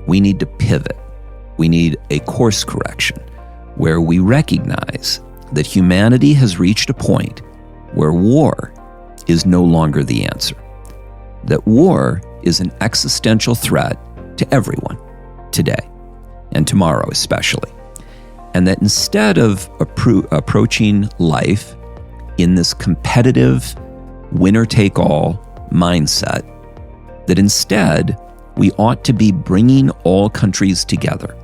we need to pivot. We need a course correction where we recognize that humanity has reached a point where war is no longer the answer. That war is an existential threat to everyone today and tomorrow especially. And that instead of approaching life in this competitive winner-take-all mindset, that instead we ought to be bringing all countries together,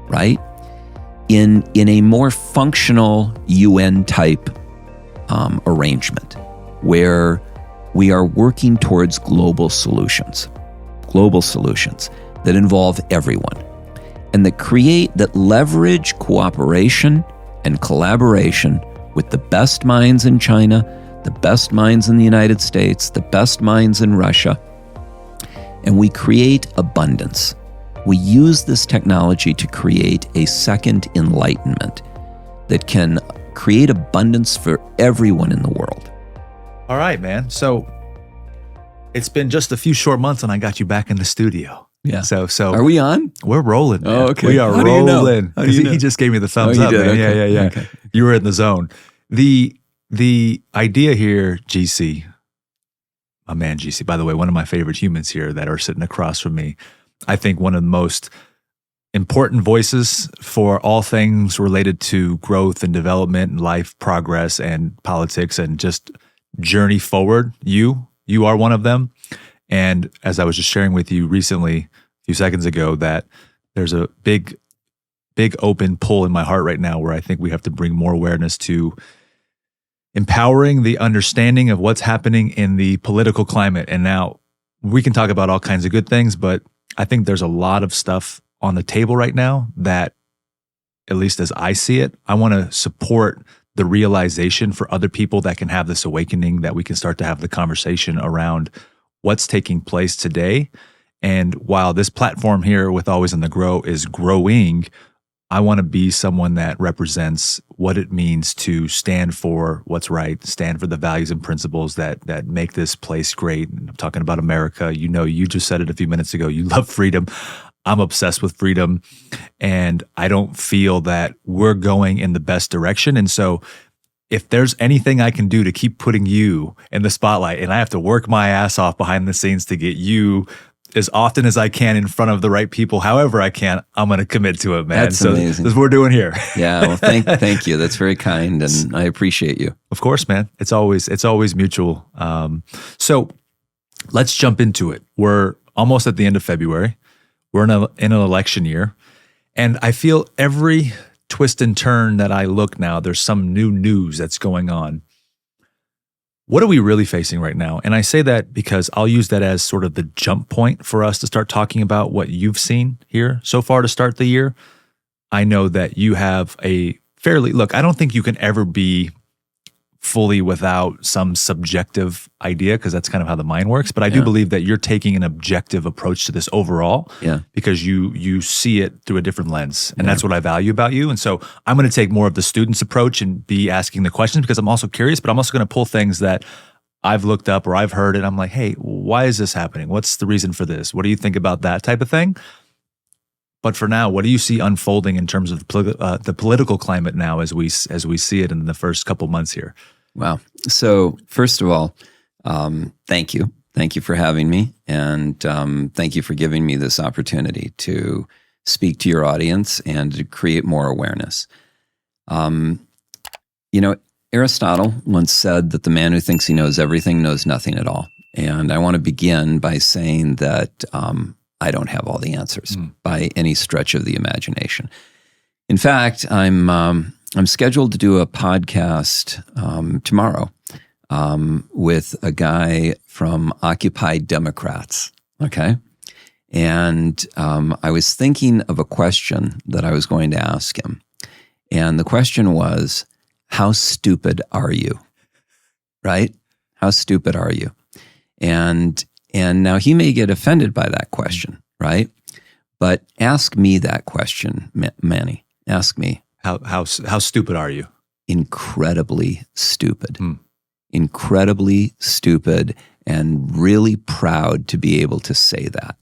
right? In a more functional UN-type arrangement where we are working towards global solutions that involve everyone and that leverage cooperation and collaboration with the best minds in China, the best minds in the United States, the best minds in Russia, and we create abundance. We use this technology to create a second enlightenment that can create abundance for everyone in the world. All right, man. So it's been just a few short months and I got you back in the studio. Yeah. So are we on? We're rolling, man. Oh, okay. We are How do you know? rolling. How do you know? He just gave me the thumbs Oh, up, you did? man. Okay. Yeah. Okay. You were in the zone. The idea here, GC, my man GC, by the way, one of my favorite humans here that are sitting across from me. I think one of the most important voices for all things related to growth and development and life progress and politics and just journey forward. You are one of them. And as I was just sharing with you recently, a few seconds ago, that there's a big open pull in my heart right now where I think we have to bring more awareness to empowering the understanding of what's happening in the political climate. And now we can talk about all kinds of good things, but I think there's a lot of stuff on the table right now that, at least as I see it, I want to support the realization for other people that can have this awakening, that we can start to have the conversation around what's taking place today. And while this platform here with Always on the Grow is growing, I want to be someone that represents what it means to stand for what's right, stand for the values and principles that make this place great. I'm talking about America. You know, you just said it a few minutes ago. You love freedom. I'm obsessed with freedom. And I don't feel that we're going in the best direction. And so if there's anything I can do to keep putting you in the spotlight, and I have to work my ass off behind the scenes to get you as often as I can in front of the right people, however I can, I'm going to commit to it, man. That's amazing. That's what we're doing here. Yeah, well, thank you. That's very kind, and I appreciate you. Of course, man. It's always mutual. So let's jump into it. We're almost at the end of February. We're in an election year, and I feel every twist and turn that I look now, there's some new news that's going on. What are we really facing right now? And I say that because I'll use that as sort of the jump point for us to start talking about what you've seen here so far to start the year. I know that you have I don't think you can ever be fully without some subjective idea, because that's kind of how the mind works. But I do believe that you're taking an objective approach to this overall, because you see it through a different lens. And that's what I value about you. And so I'm going to take more of the student's approach and be asking the questions, because I'm also curious, but I'm also going to pull things that I've looked up or I've heard, and I'm like, hey, why is this happening? What's the reason for this? What do you think about that type of thing? But for now, what do you see unfolding in terms of the political climate now as we see it in the first couple months here? Wow. So first of all, thank you. Thank you for having me. And thank you for giving me this opportunity to speak to your audience and to create more awareness. Aristotle once said that the man who thinks he knows everything knows nothing at all. And I want to begin by saying that I don't have all the answers by any stretch of the imagination. In fact, I'm scheduled to do a podcast tomorrow with a guy from Occupy Democrats, okay? And I was thinking of a question that I was going to ask him. And the question was, how stupid are you? Right? How stupid are you? And now he may get offended by that question, right? But ask me that question, Manny. Ask me. How stupid are you? Incredibly stupid. Incredibly stupid, and really proud to be able to say that.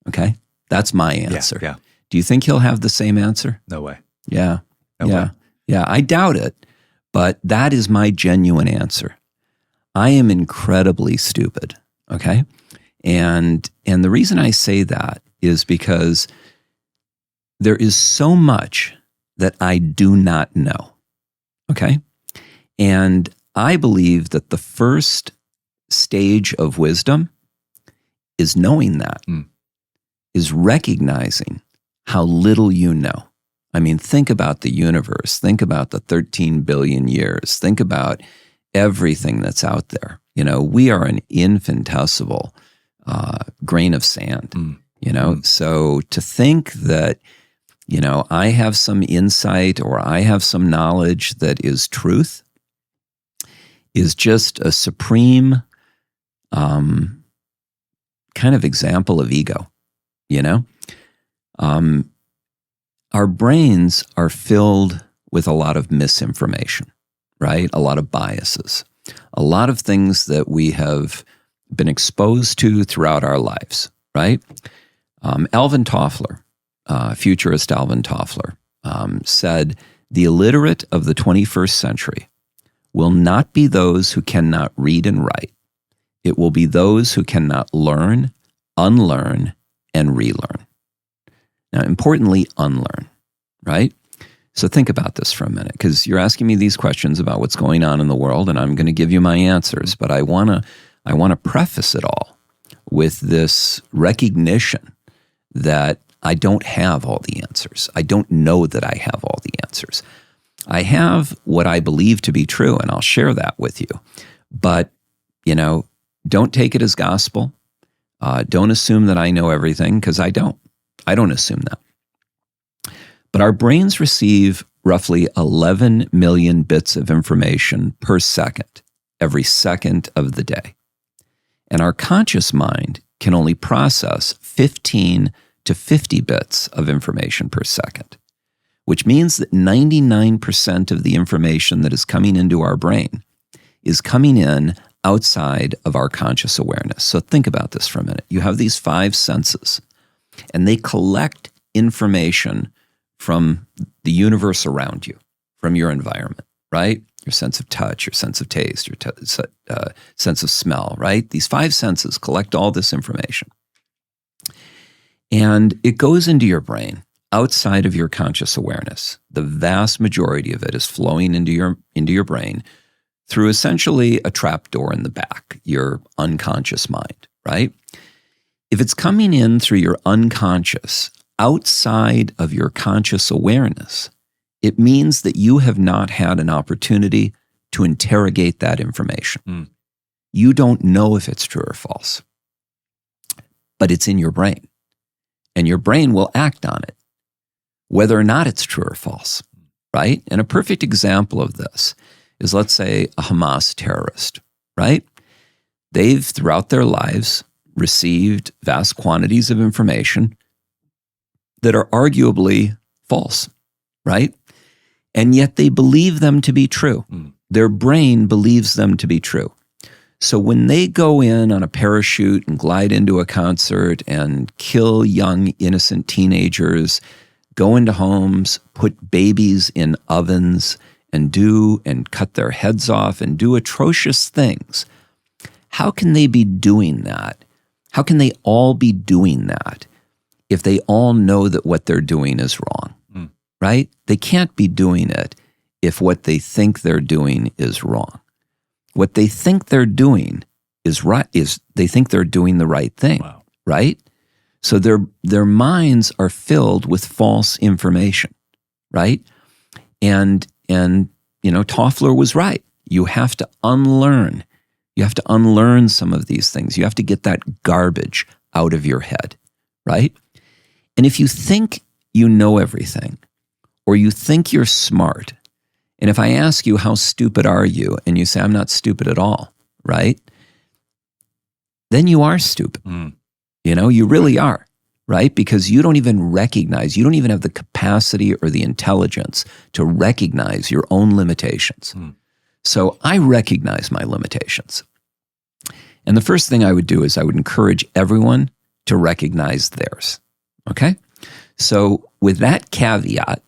Okay? That's my answer. Yeah. Do you think he'll have the same answer? No way. Yeah. No way. Yeah. I doubt it, but that is my genuine answer. I am incredibly stupid. Okay. And the reason I say that is because there is so much that I do not know. Okay. And I believe that the first stage of wisdom is knowing that, is recognizing how little you know. I mean, think about the universe. Think about the 13 billion years. Think about everything that's out there. You know, we are an infinitesimal grain of sand, you know? So to think that, you know, I have some insight or I have some knowledge that is truth is just a supreme kind of example of ego, you know? Our brains are filled with a lot of misinformation, right? A lot of biases, a lot of things that we have been exposed to throughout our lives, right? Alvin Toffler, futurist Alvin Toffler, said, "The illiterate of the 21st century will not be those who cannot read and write. It will be those who cannot learn, unlearn, and relearn." Now, importantly, unlearn, right? So think about this for a minute, because you're asking me these questions about what's going on in the world, and I'm going to give you my answers. But I want to preface it all with this recognition that I don't have all the answers. I don't know that I have all the answers. I have what I believe to be true, and I'll share that with you. But, you know, don't take it as gospel. Don't assume that I know everything, because I don't. I don't assume that. But our brains receive roughly 11 million bits of information per second, every second of the day. And our conscious mind can only process 15 to 50 bits of information per second, which means that 99% of the information that is coming into our brain is coming in outside of our conscious awareness. So think about this for a minute. You have these 5 senses, and they collect information from the universe around you, from your environment, right? Your sense of touch, your sense of taste, your sense of smell, right? These 5 senses collect all this information. And it goes into your brain outside of your conscious awareness. The vast majority of it is flowing into your brain through essentially a trap door in the back, your unconscious mind, right? If it's coming in through your unconscious, outside of your conscious awareness, it means that you have not had an opportunity to interrogate that information. You don't know if it's true or false, but it's in your brain, and your brain will act on it, whether or not it's true or false, right? And a perfect example of this is, let's say, a Hamas terrorist, right? They've, throughout their lives, received vast quantities of information that are arguably false, right? And yet they believe them to be true. Their brain believes them to be true. So when they go in on a parachute and glide into a concert and kill young, innocent teenagers, go into homes, put babies in ovens, and cut their heads off and do atrocious things, how can they be doing that? How can they all be doing that if they all know that what they're doing is wrong, right? They can't be doing it if what they think they're doing is wrong. What they think they're doing is right, they think they're doing the right thing, right? So their minds are filled with false information, right? And you know, Toffler was right. You have to unlearn. You have to unlearn some of these things. You have to get that garbage out of your head, right? And if you think you know everything, or you think you're smart, and if I ask you, how stupid are you? And you say, I'm not stupid at all, right? Then you are stupid. You know, you really are, right? Because you don't even recognize, you don't even have the capacity or the intelligence to recognize your own limitations. So I recognize my limitations. And the first thing I would do is I would encourage everyone to recognize theirs, Okay? So with that caveat,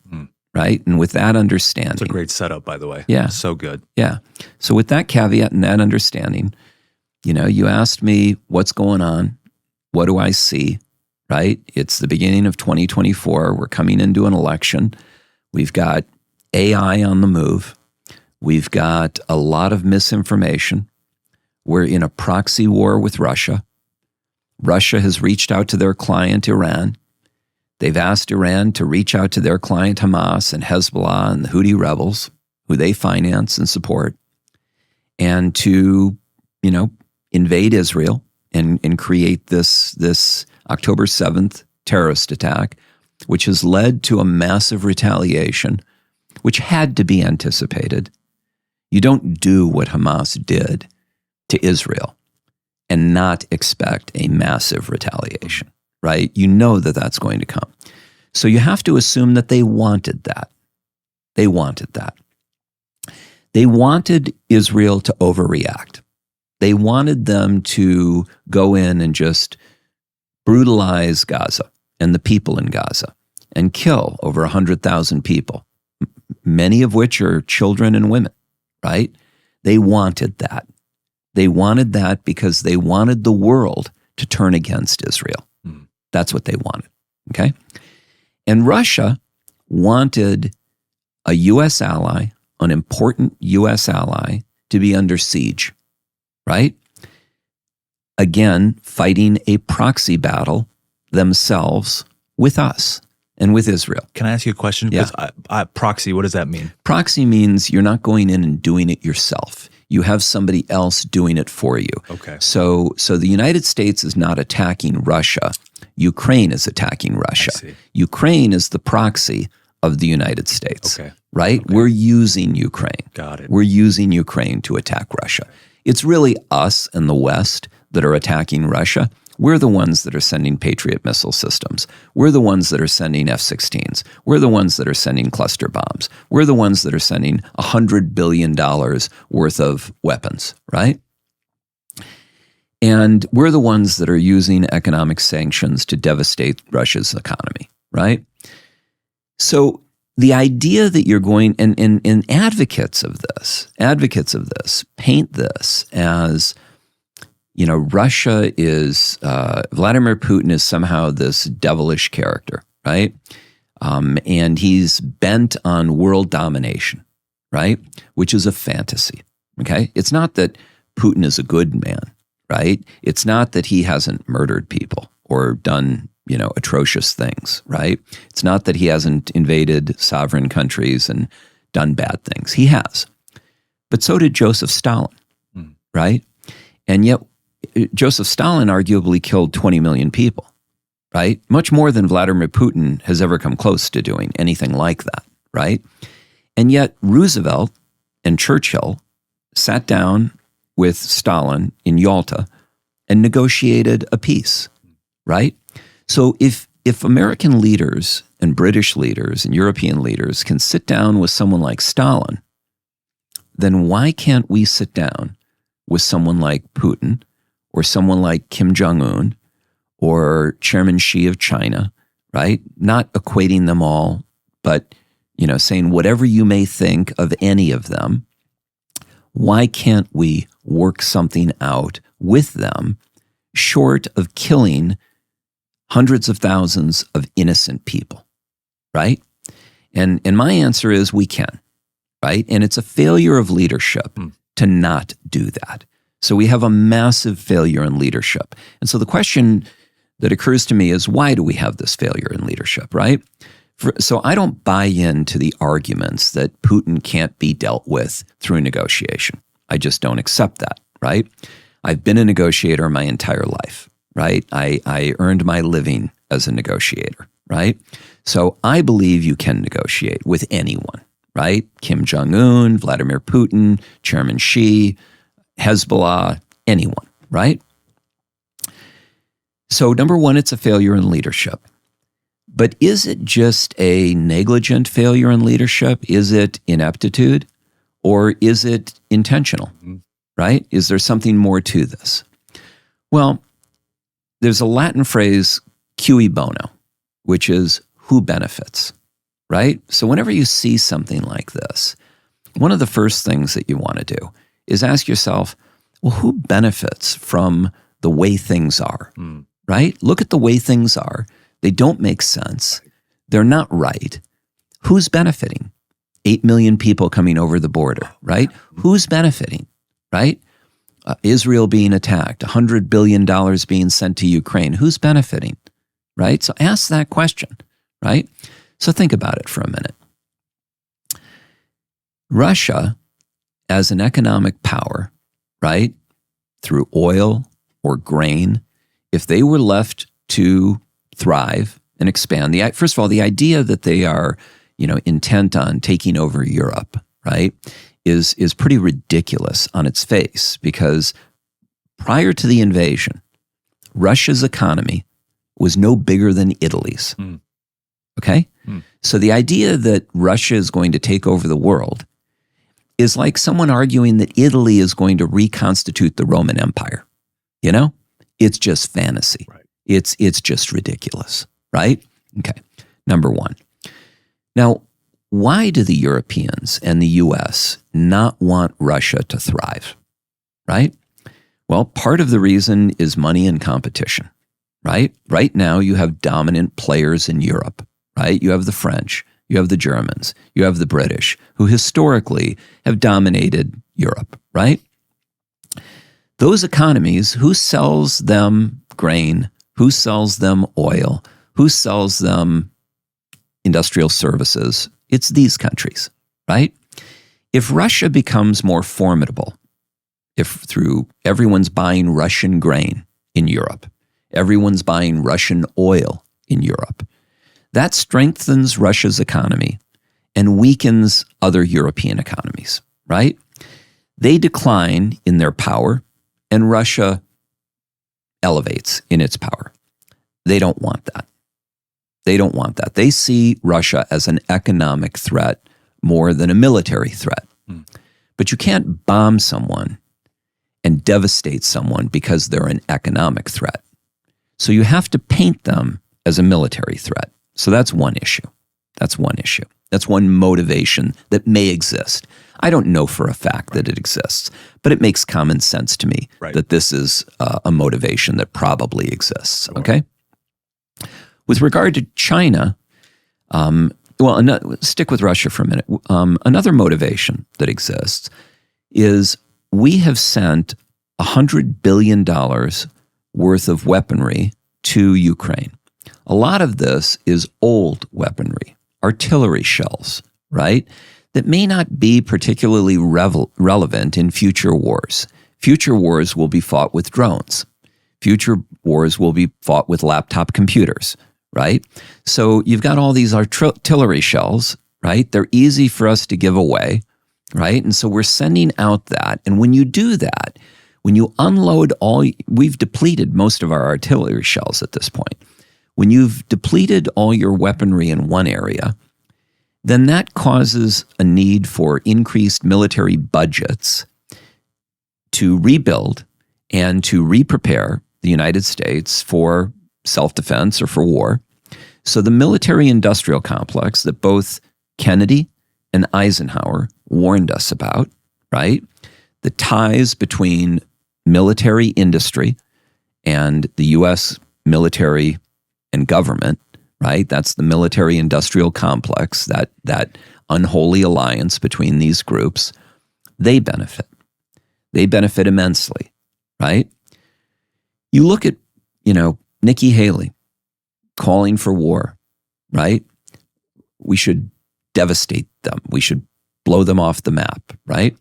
right, and with that understanding. It's a great setup, by the way. Yeah. So good. Yeah. So with that caveat and that understanding, you asked me what's going on. What do I see, right? It's the beginning of 2024. We're coming into an election. We've got AI on the move. We've got a lot of misinformation. We're in a proxy war with Russia. Russia has reached out to their client, Iran. They've asked Iran to reach out to their client, Hamas and Hezbollah and the Houthi rebels, who they finance and support, and to, invade Israel and create this October 7th terrorist attack, which has led to a massive retaliation, which had to be anticipated. You don't do what Hamas did to Israel and not expect a massive retaliation, right? You know that that's going to come. So you have to assume that they wanted that. They wanted that. They wanted Israel to overreact. They wanted them to go in and just brutalize Gaza and the people in Gaza and kill over 100,000 people, many of which are children and women, right? They wanted that. They wanted that because they wanted the world to turn against Israel. That's what they wanted, okay? And Russia wanted a U.S. ally, an important U.S. ally, to be under siege, right? Again, fighting a proxy battle themselves with us and with Israel. Can I ask you a question? Yeah. Because proxy, what does that mean? Proxy means you're not going in and doing it yourself. You have somebody else doing it for you. Okay. So the United States is not attacking Russia. Ukraine is attacking Russia. I see. Ukraine is the proxy of the United States. Okay. Right? Okay. We're using Ukraine. Got it. We're using Ukraine to attack Russia. It's really us and the West that are attacking Russia. We're the ones that are sending Patriot missile systems. We're the ones that are sending F-16s. We're the ones that are sending cluster bombs. We're the ones that are sending $100 billion worth of weapons, right? And we're the ones that are using economic sanctions to devastate Russia's economy, right? So the idea that you're going, and advocates of this paint this as, Russia is, Vladimir Putin is somehow this devilish character, right? And he's bent on world domination, right? Which is a fantasy, okay? It's not that Putin is a good man, right? It's not that he hasn't murdered people or done, atrocious things, right? It's not that he hasn't invaded sovereign countries and done bad things. He has. But so did Joseph Stalin, right? And yet, Joseph Stalin arguably killed 20 million people, right? Much more than Vladimir Putin has ever come close to doing anything like that, right? And yet Roosevelt and Churchill sat down with Stalin in Yalta and negotiated a peace, right? So if American leaders and British leaders and European leaders can sit down with someone like Stalin, then why can't we sit down with someone like Putin or someone like Kim Jong-un or Chairman Xi of China, right? Not equating them all, but, saying whatever you may think of any of them, why can't we work something out with them short of killing hundreds of thousands of innocent people, right? And my answer is we can, right? And it's a failure of leadership to not do that. So we have a massive failure in leadership. And so the question that occurs to me is, why do we have this failure in leadership, right? So I don't buy into the arguments that Putin can't be dealt with through negotiation. I just don't accept that, right? I've been a negotiator my entire life, right? I earned my living as a negotiator, right? So I believe you can negotiate with anyone, right? Kim Jong-un, Vladimir Putin, Chairman Xi, Hezbollah, anyone, right? So number one, it's a failure in leadership. But is it just a negligent failure in leadership? Is it ineptitude? Or is it intentional, right? Is there something more to this? Well, there's a Latin phrase, cui bono, which is who benefits, right? So whenever you see something like this, one of the first things that you want to do is ask yourself, well, who benefits from the way things are, right? Look at the way things are. They don't make sense. They're not right. Who's benefiting? 8 million people coming over the border, right? Who's benefiting, right? Israel being attacked, $100 billion being sent to Ukraine. Who's benefiting, right? So ask that question, right? So think about it for a minute. Russia, as an economic power, right, through oil or grain, if they were left to thrive and expand, first of all, the idea that they are, intent on taking over Europe, right, is pretty ridiculous on its face, because prior to the invasion, Russia's economy was no bigger than Italy's. Okay? So the idea that Russia is going to take over the world is like someone arguing that Italy is going to reconstitute the Roman Empire. It's just fantasy. Right. It's just ridiculous, right? Okay, number one. Now, why do the Europeans and the U.S. not want Russia to thrive, right? Well, part of the reason is money and competition, right? Right now, you have dominant players in Europe, right? You have the French, you have the Germans, you have the British, who historically have dominated Europe, right? Those economies, who sells them grain, who sells them oil, who sells them industrial services? It's these countries, right? If Russia becomes more formidable, if through everyone's buying Russian grain in Europe, everyone's buying Russian oil in Europe, that strengthens Russia's economy and weakens other European economies, right? They decline in their power and Russia elevates in its power. They don't want that. They don't want that. They see Russia as an economic threat more than a military threat. But you can't bomb someone and devastate someone because they're an economic threat. So you have to paint them as a military threat. So that's one issue. That's one issue. That's one motivation that may exist. I don't know for a fact that it exists, but it makes common sense to me that this is a motivation that probably exists, okay? With regard to China, stick with Russia for a minute. Another motivation that exists is we have sent $100 billion worth of weaponry to Ukraine. A lot of this is old weaponry, artillery shells, right, that may not be particularly relevant in future wars. Future wars will be fought with drones. Future wars will be fought with laptop computers, right? So you've got all these artillery shells, right? They're easy for us to give away, right? And so we're sending out that. And when you do that, when you unload we've depleted most of our artillery shells at this point. When you've depleted all your weaponry in one area, then that causes a need for increased military budgets to rebuild and to re-prepare the United States for self-defense or for war. So the military-industrial complex that both Kennedy and Eisenhower warned us about, right? The ties between military industry and the U.S. military and government, right? That's the military-industrial complex, that unholy alliance between these groups. They benefit. They benefit immensely, right? You look at, Nikki Haley calling for war, right? We should devastate them. We should blow them off the map, right?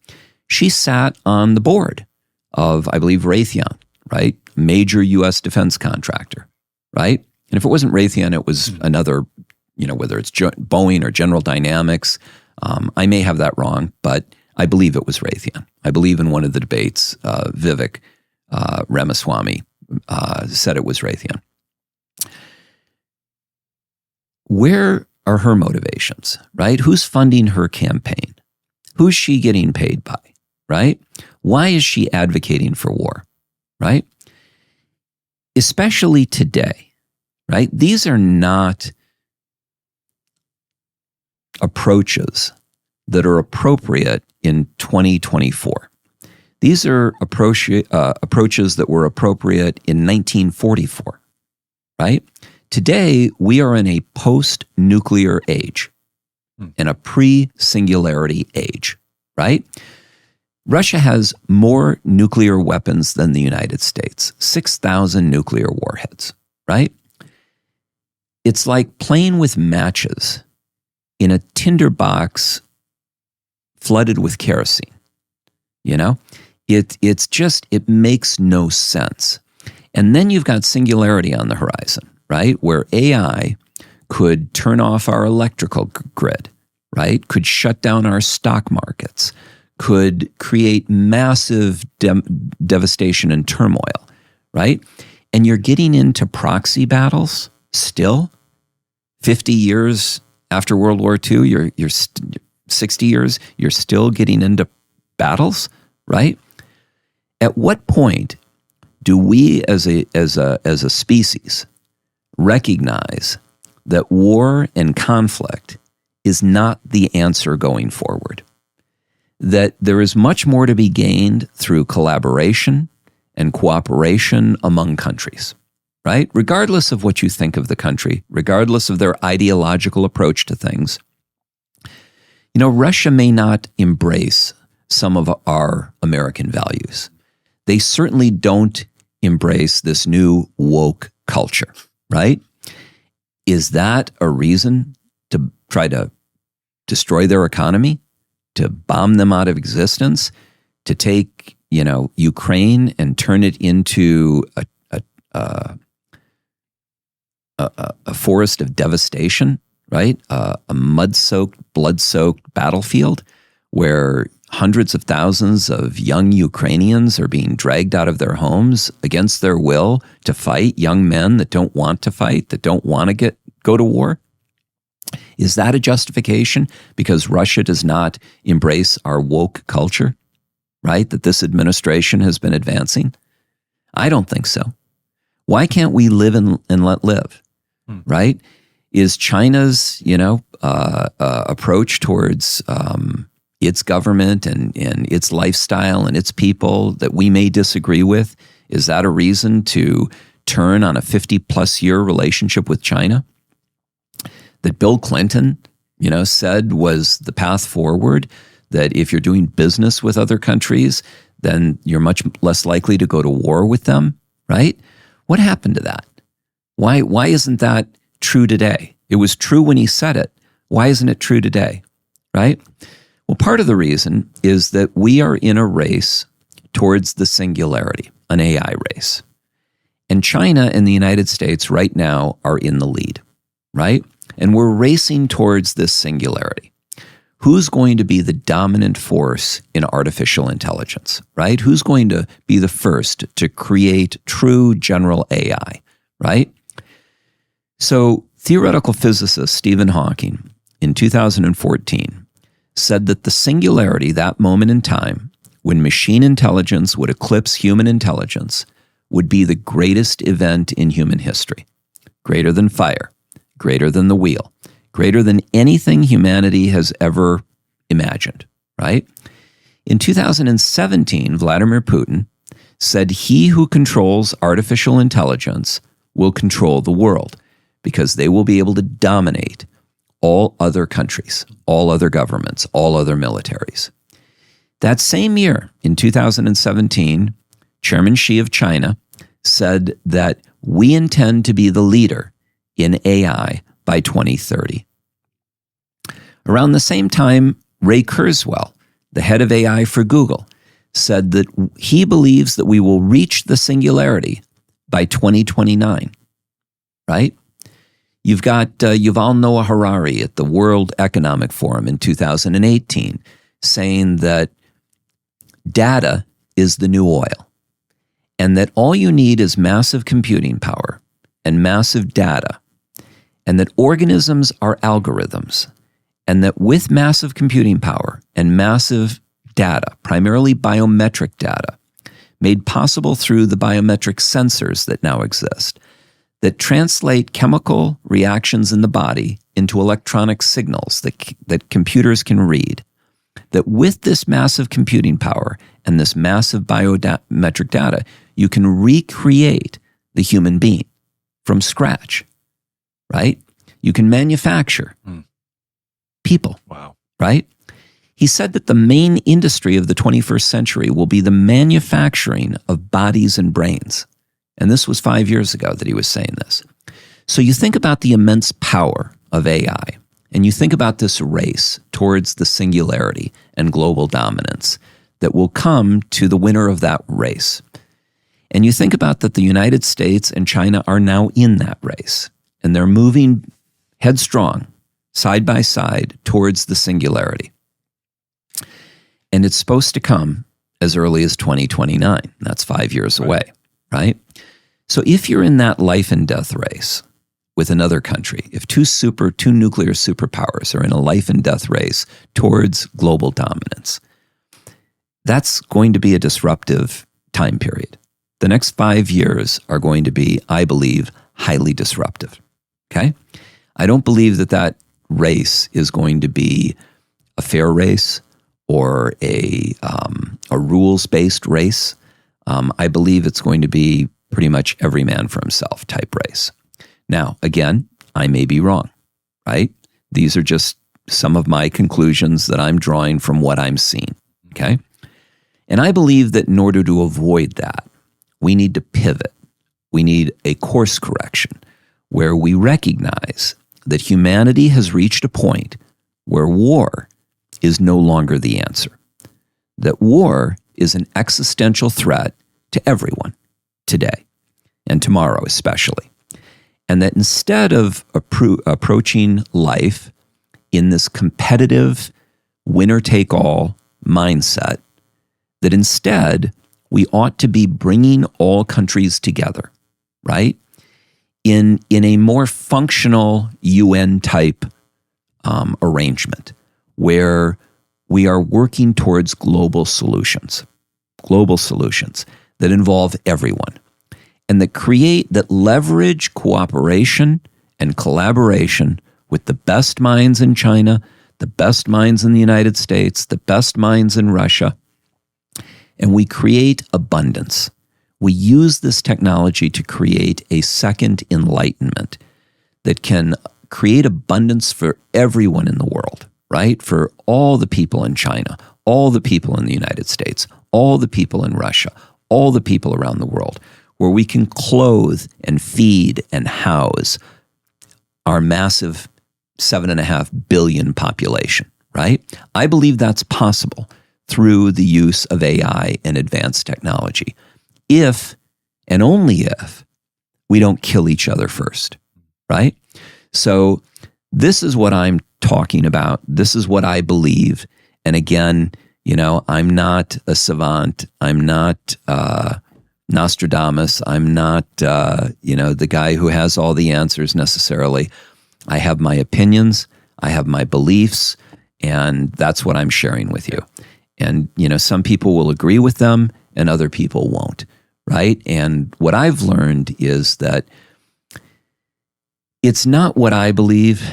She sat on the board of, I believe, Raytheon, right? Major U.S. defense contractor, right? And if it wasn't Raytheon, it was another, whether it's Boeing or General Dynamics. I may have that wrong, but I believe it was Raytheon. I believe in one of the debates, Vivek Ramaswamy said it was Raytheon. Where are her motivations, right? Who's funding her campaign? Who's she getting paid by, right? Why is she advocating for war, right? Especially today, right? These are not approaches that are appropriate in 2024. These are approaches that were appropriate in 1944, right? Today, we are in a post-nuclear age and a pre-singularity age, right? Russia has more nuclear weapons than the United States, 6,000 nuclear warheads, right? It's like playing with matches in a tinderbox flooded with kerosene, you know? It makes no sense. And then you've got singularity on the horizon, right? Where AI could turn off our electrical grid, right? Could shut down our stock markets, could create massive devastation and turmoil, right? And you're getting into proxy battles still, 50 years after World War II, you're 60 years, you're still getting into battles, right? At what point do we as a species recognize that war and conflict is not the answer going forward? That there is much more to be gained through collaboration and cooperation among countries, right? Regardless of what you think of the country, regardless of their ideological approach to things, you know, Russia may not embrace some of our American values. They certainly don't embrace this new woke culture, right? Is that a reason to try to destroy their economy, to bomb them out of existence, to take, you know, Ukraine and turn it into a forest of devastation, right? A mud-soaked, blood-soaked battlefield where hundreds of thousands of young Ukrainians are being dragged out of their homes against their will to fight, young men that don't want to fight, that don't want to go to war. Is that a justification because Russia does not embrace our woke culture, right, that this administration has been advancing? I don't think so. Why can't we live and let live, right? Is China's, approach towards its government and its lifestyle and its people that we may disagree with, is that a reason to turn on a 50-plus year relationship with China? That Bill Clinton, said was the path forward, that if you're doing business with other countries, then you're much less likely to go to war with them, right? What happened to that? Why isn't that true today? It was true when he said it. Why isn't it true today, right? Well, part of the reason is that we are in a race towards the singularity, an AI race. And China and the United States right now are in the lead, right? And we're racing towards this singularity. Who's going to be the dominant force in artificial intelligence, right? Who's going to be the first to create true general AI, right? So theoretical physicist Stephen Hawking in 2014 said that the singularity, that moment in time when machine intelligence would eclipse human intelligence, would be the greatest event in human history, greater than fire, greater than the wheel, greater than anything humanity has ever imagined, right? In 2017, Vladimir Putin said he who controls artificial intelligence will control the world because they will be able to dominate all other countries, all other governments, all other militaries. That same year, in 2017, Chairman Xi of China said that we intend to be the leader in AI by 2030. Around the same time, Ray Kurzweil, the head of AI for Google, said that he believes that we will reach the singularity by 2029, right? You've got Yuval Noah Harari at the World Economic Forum in 2018 saying that data is the new oil and that all you need is massive computing power and massive data, and that organisms are algorithms, and that with massive computing power and massive data, primarily biometric data, made possible through the biometric sensors that now exist, that translate chemical reactions in the body into electronic signals that computers can read, that with this massive computing power and this massive biometric data, you can recreate the human being from scratch, right? You can manufacture people, wow, right? He said that the main industry of the 21st century will be the manufacturing of bodies and brains. And this was 5 years ago that he was saying this. So you think about the immense power of AI, and you think about this race towards the singularity and global dominance that will come to the winner of that race. And you think about that the United States and China are now in that race, and they're moving headstrong, side by side, towards the singularity. And it's supposed to come as early as 2029. That's 5 years away, right? So if you're in that life and death race with another country, if two nuclear superpowers are in a life and death race towards global dominance, that's going to be a disruptive time period. The next 5 years are going to be, I believe, highly disruptive, okay? I don't believe that race is going to be a fair race or a rules-based race. I believe it's going to be pretty much every man for himself type race. Now, again, I may be wrong, right? These are just some of my conclusions that I'm drawing from what I'm seeing, okay? And I believe that in order to avoid that, we need to pivot. We need a course correction where we recognize that humanity has reached a point where war is no longer the answer. That war is an existential threat to everyone today and tomorrow especially. And that instead of approaching life in this competitive winner-take-all mindset, that instead we ought to be bringing all countries together, right? In a more functional UN-type arrangement where we are working towards global solutions that involve everyone and that leverage cooperation and collaboration with the best minds in China, the best minds in the United States, the best minds in Russia, and we create abundance. We use this technology to create a second enlightenment that can create abundance for everyone in the world, right? For all the people in China, all the people in the United States, all the people in Russia, all the people around the world, where we can clothe and feed and house our massive 7.5 billion population, right? I believe that's possible through the use of AI and advanced technology, if and only if we don't kill each other first, right? So this is what I'm talking about. This is what I believe. And again, I'm not a savant. I'm not Nostradamus. I'm not, the guy who has all the answers necessarily. I have my opinions. I have my beliefs. And that's what I'm sharing with you. And, some people will agree with them and other people won't, right? And what I've learned is that it's not what I believe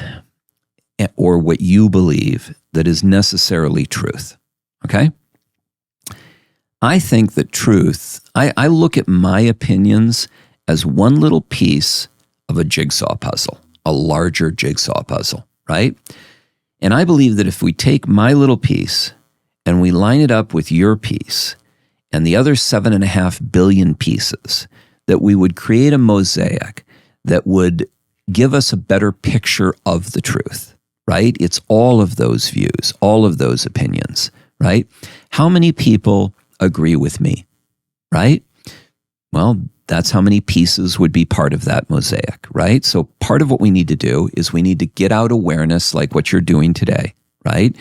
or what you believe that is necessarily truth, okay? I think that truth, I look at my opinions as one little piece of a jigsaw puzzle, a larger jigsaw puzzle, right? And I believe that if we take my little piece and we line it up with your piece and the other 7.5 billion pieces, that we would create a mosaic that would give us a better picture of the truth, right? It's all of those views, all of those opinions, right? How many people agree with me, right? Well, that's how many pieces would be part of that mosaic, right? So part of what we need to do is we need to get out awareness like what you're doing today, right?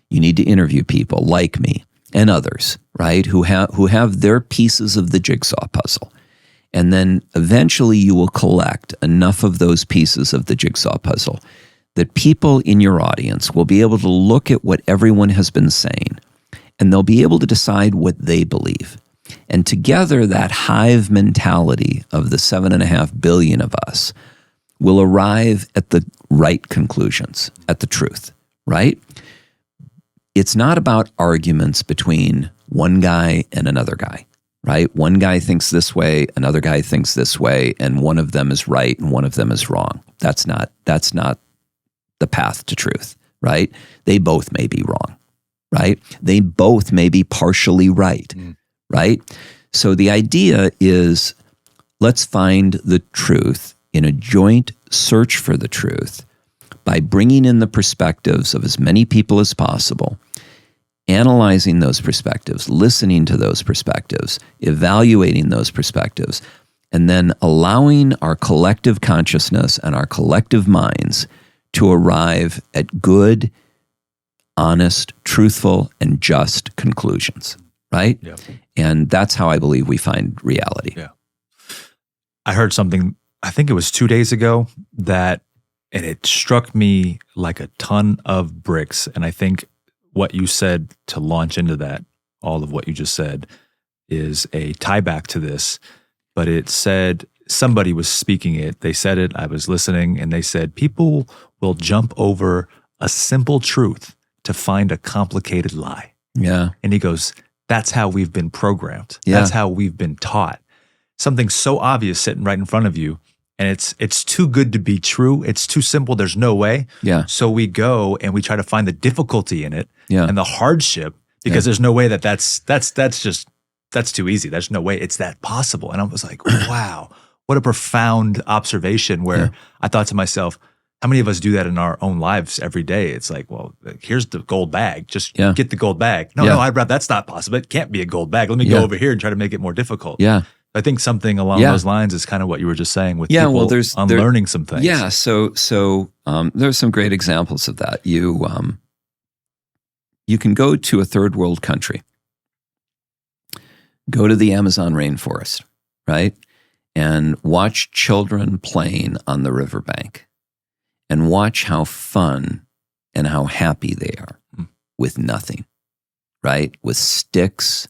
You need to interview people like me and others, right, who have their pieces of the jigsaw puzzle. And then eventually you will collect enough of those pieces of the jigsaw puzzle that people in your audience will be able to look at what everyone has been saying and they'll be able to decide what they believe. And together, that hive mentality of the 7.5 billion of us will arrive at the right conclusions, at the truth, right? It's not about arguments between one guy and another guy, right? One guy thinks this way, another guy thinks this way, and one of them is right and one of them is wrong. That's not the path to truth, right? They both may be wrong, right? They both may be partially right, right? So the idea is, let's find the truth in a joint search for the truth by bringing in the perspectives of as many people as possible, analyzing those perspectives, listening to those perspectives, evaluating those perspectives, and then allowing our collective consciousness and our collective minds to arrive at good, honest, truthful, and just conclusions, right? Yeah. And that's how I believe we find reality. Yeah. I heard something, I think it was 2 days ago, and it struck me like a ton of bricks. And I think what you said to launch into that, all of what you just said, is a tie back to this. But it said, somebody was speaking it, they said it, I was listening, and they said, people will jump over a simple truth to find a complicated lie. Yeah. And he goes, that's how we've been programmed. Yeah. That's how we've been taught. Something so obvious sitting right in front of you, and it's too good to be true. It's too simple. There's no way. Yeah. So we go and we try to find the difficulty in it and the hardship, because there's no way that's too easy. There's no way it's that possible. And I was like, wow, what a profound observation, where I thought to myself, how many of us do that in our own lives every day? It's like, well, here's the gold bag. Just get the gold bag. No, I'd rather, that's not possible. It can't be a gold bag. Let me go over here and try to make it more difficult. Yeah. I think something along those lines is kind of what you were just saying with people unlearning some things. Yeah, so there's some great examples of that. You can go to a third world country, go to the Amazon rainforest, right, and watch children playing on the riverbank, and watch how fun and how happy they are with nothing, right, with sticks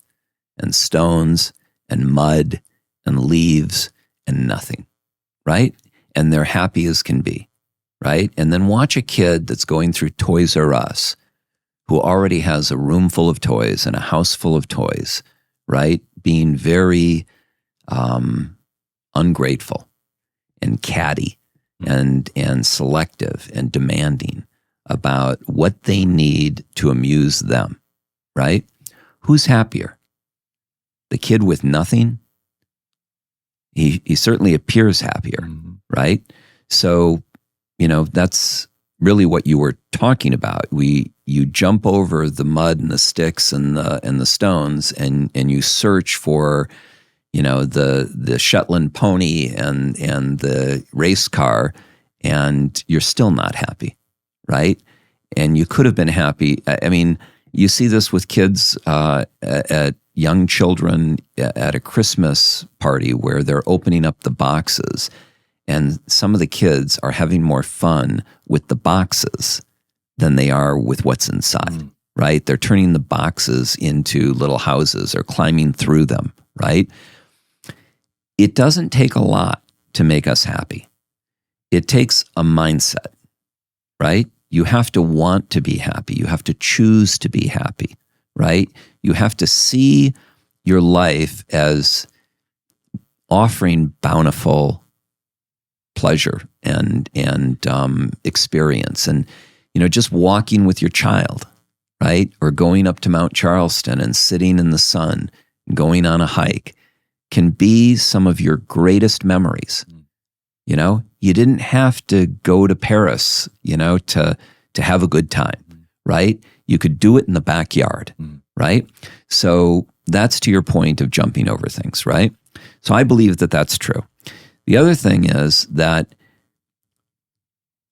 and stones and mud and leaves and nothing, right? And they're happy as can be, right? And then watch a kid that's going through Toys R Us, who already has a room full of toys and a house full of toys, right? Being very ungrateful and catty and selective and demanding about what they need to amuse them, right? Who's happier? The kid with nothing? He certainly appears happier, right? So, that's really what you were talking about. You jump over the mud and the sticks and the stones, and you search for, the Shetland pony and the race car, and you're still not happy, right? And you could have been happy. I mean, you see this with kids at young children at a Christmas party where they're opening up the boxes, and some of the kids are having more fun with the boxes than they are with what's inside, right? They're turning the boxes into little houses or climbing through them, right? It doesn't take a lot to make us happy. It takes a mindset, right? You have to want to be happy. You have to choose to be happy, right? You have to see your life as offering bountiful pleasure and experience, and just walking with your child, right? Or going up to Mount Charleston and sitting in the sun, and going on a hike, can be some of your greatest memories. You didn't have to go to Paris, to have a good time, right? You could do it in the backyard, right? So that's to your point of jumping over things, right? So I believe that that's true. The other thing is that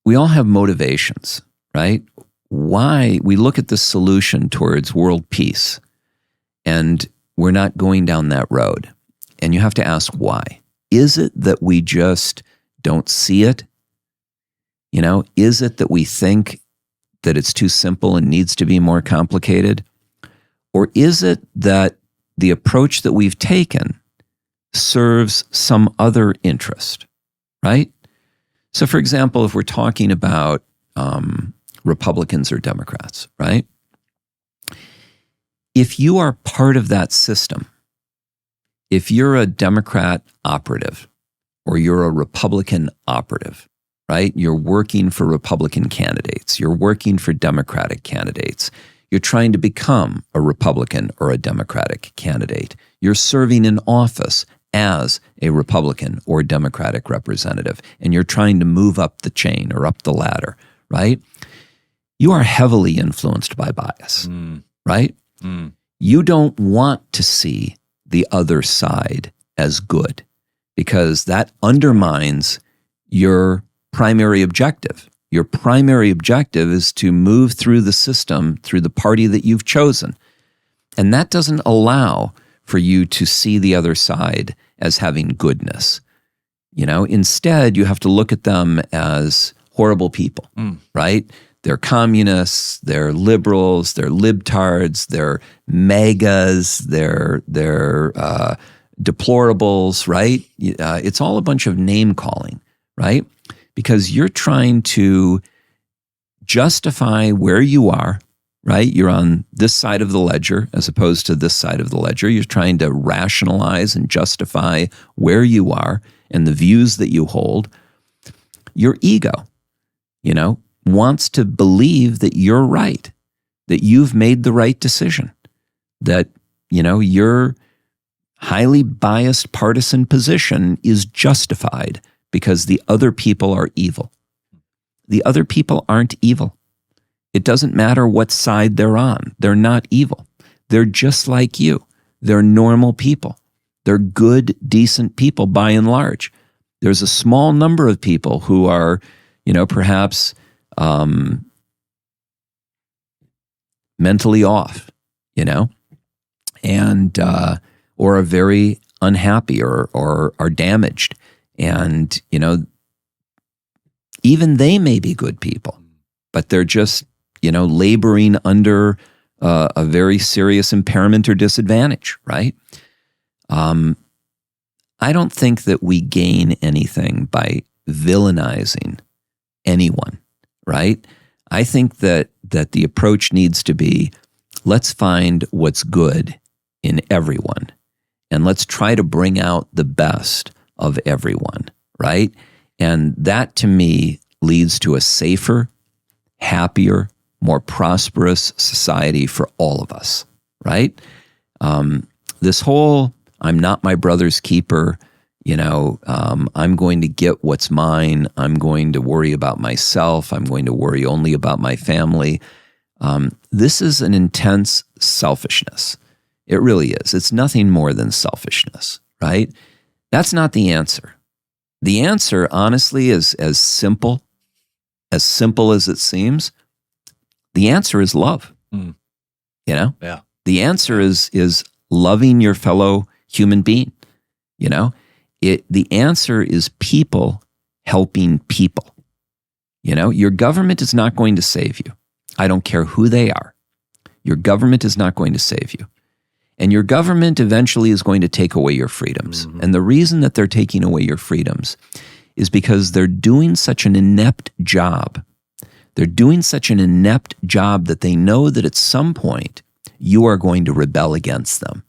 we all have motivations, right? Why we look at the solution towards world peace, and we're not going down that road. And you have to ask why. Is it that we just don't see it? Is it that we think that it's too simple and needs to be more complicated? Or is it that the approach that we've taken serves some other interest, right? So, for example, if we're talking about Republicans or Democrats, right? If you are part of that system, if you're a Democrat operative or you're a Republican operative, right? You're working for Republican candidates. You're working for Democratic candidates. You're trying to become a Republican or a Democratic candidate. You're serving in office as a Republican or Democratic representative, and you're trying to move up the chain or up the ladder, right? You are heavily influenced by bias, right? You don't want to see the other side as good because that undermines your primary objective. Your primary objective is to move through the system, through the party that you've chosen. And that doesn't allow for you to see the other side as having goodness. Instead, you have to look at them as horrible people, right? They're communists, they're liberals, they're libtards, they're MAGAs, they're deplorables, right? It's all a bunch of name calling, right? Because you're trying to justify where you are, right? You're on this side of the ledger as opposed to this side of the ledger. You're trying to rationalize and justify where you are and the views that you hold. Your ego, wants to believe that you're right, that you've made the right decision, that, your highly biased partisan position is justified because the other people are evil. The other people aren't evil. It doesn't matter what side they're on. They're not evil. They're just like you. They're normal people. They're good, decent people by and large. There's a small number of people who are, perhaps mentally off, and or are very unhappy or are damaged. And, even they may be good people, but they're just, laboring under a very serious impairment or disadvantage, right? I don't think that we gain anything by villainizing anyone, right? I think that the approach needs to be, let's find what's good in everyone, and let's try to bring out the best of everyone, right? And that, to me, leads to a safer, happier, more prosperous society for all of us, right? This whole, I'm not my brother's keeper, I'm going to get what's mine, I'm going to worry about myself, I'm going to worry only about my family. This is an intense selfishness. It really is. It's nothing more than selfishness, right? That's not the answer. The answer, honestly, is as simple as it seems. The answer is love. Yeah. The answer is loving your fellow human being. The answer is people helping people. Your government is not going to save you. I don't care who they are. Your government is not going to save you. And your government eventually is going to take away your freedoms. And the reason that they're taking away your freedoms is because they're doing such an inept job. They're doing such an inept job that they know that at some point you are going to rebel against them.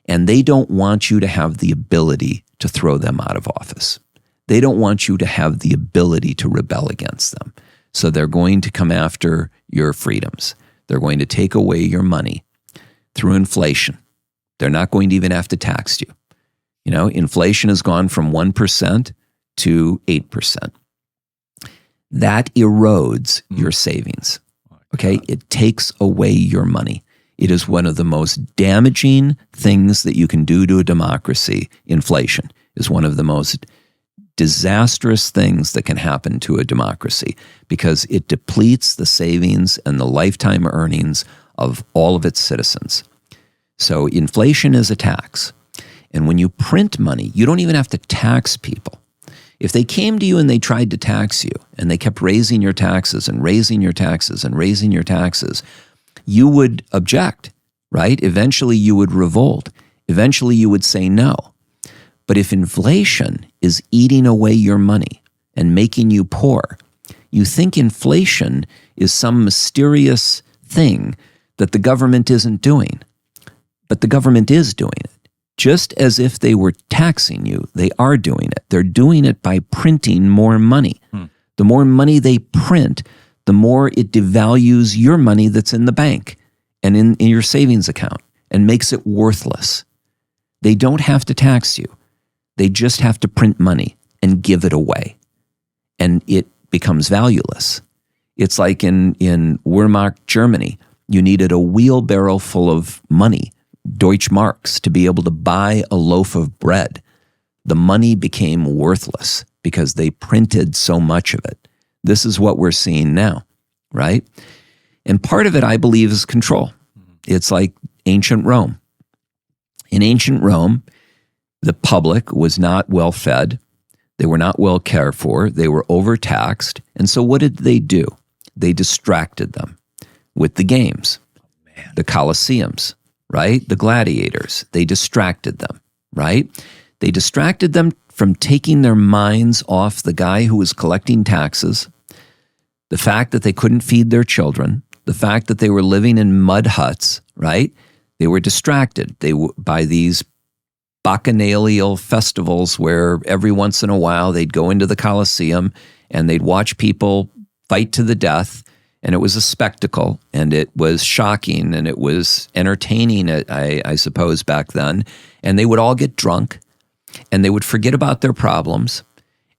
And they don't want you to have the ability to throw them out of office. They don't want you to have the ability to rebel against them. So they're going to come after your freedoms. They're going to take away your money through inflation. They're not going to even have to tax you. Inflation has gone from 1% to 8%. That erodes your savings. Okay? It takes away your money. It is one of the most damaging things that you can do to a democracy. Inflation is one of the most disastrous things that can happen to a democracy because it depletes the savings and the lifetime earnings of all of its citizens. So inflation is a tax. And when you print money, you don't even have to tax people. If they came to you and they tried to tax you and they kept raising your taxes and raising your taxes and raising your taxes, you would object right? Eventually you would revolt. Eventually you would say no. But if inflation is eating away your money and making you poor, you think inflation is some mysterious thing that the government isn't doing. But the government is doing it. Just as if they were taxing you, they are doing it. They're doing it by printing more money. The more money they print, the more it devalues your money that's in the bank and in your savings account and makes it worthless. They don't have to tax you. They just have to print money and give it away. And it becomes valueless. It's like in Wehrmacht, Germany, you needed a wheelbarrow full of money, Deutschmarks, to be able to buy a loaf of bread. The money became worthless because they printed so much of it. This is what we're seeing now, right? And part of it, I believe, is control. It's like ancient Rome. In ancient Rome, the public was not well fed. They were not well cared for. They were overtaxed. And so what did they do? They distracted them with the games, the Colosseums, right? The gladiators. They distracted them, right? They distracted them from taking their minds off the guy who was collecting taxes, the fact that they couldn't feed their children, the fact that they were living in mud huts, right? They were distracted by these bacchanalial festivals where every once in a while they'd go into the Colosseum and they'd watch people fight to the death, and it was a spectacle, and it was shocking, and it was entertaining, I suppose, back then. And they would all get drunk, and they would forget about their problems,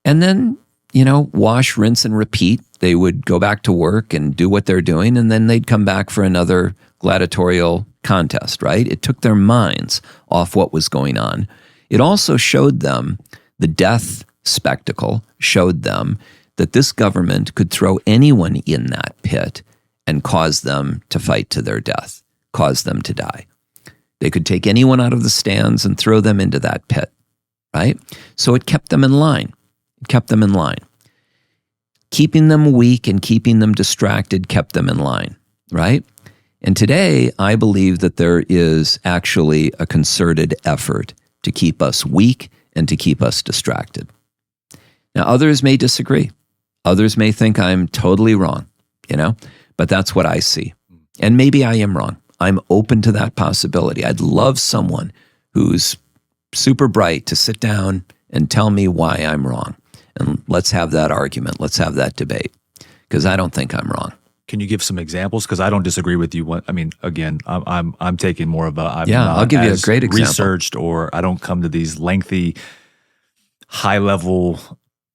and then, wash, rinse, and repeat. They would go back to work and do what they're doing, and then they'd come back for another gladiatorial contest, right? It took their minds off what was going on. It also showed them, the death spectacle showed them that this government could throw anyone in that pit and cause them to fight to their death, cause them to die. They could take anyone out of the stands and throw them into that pit, right? So it kept them in line. It kept them in line. Keeping them weak and keeping them distracted kept them in line, right? And today, I believe that there is actually a concerted effort to keep us weak and to keep us distracted. Now, others may disagree. Others may think I'm totally wrong, but that's what I see. And maybe I am wrong. I'm open to that possibility. I'd love someone who's super bright to sit down and tell me why I'm wrong. And let's have that argument. Let's have that debate, because I don't think I'm wrong. Can you give some examples? Because I don't disagree with you. Again, I'm taking more of a I'll give you a great example. Researched, or I don't come to these lengthy, high level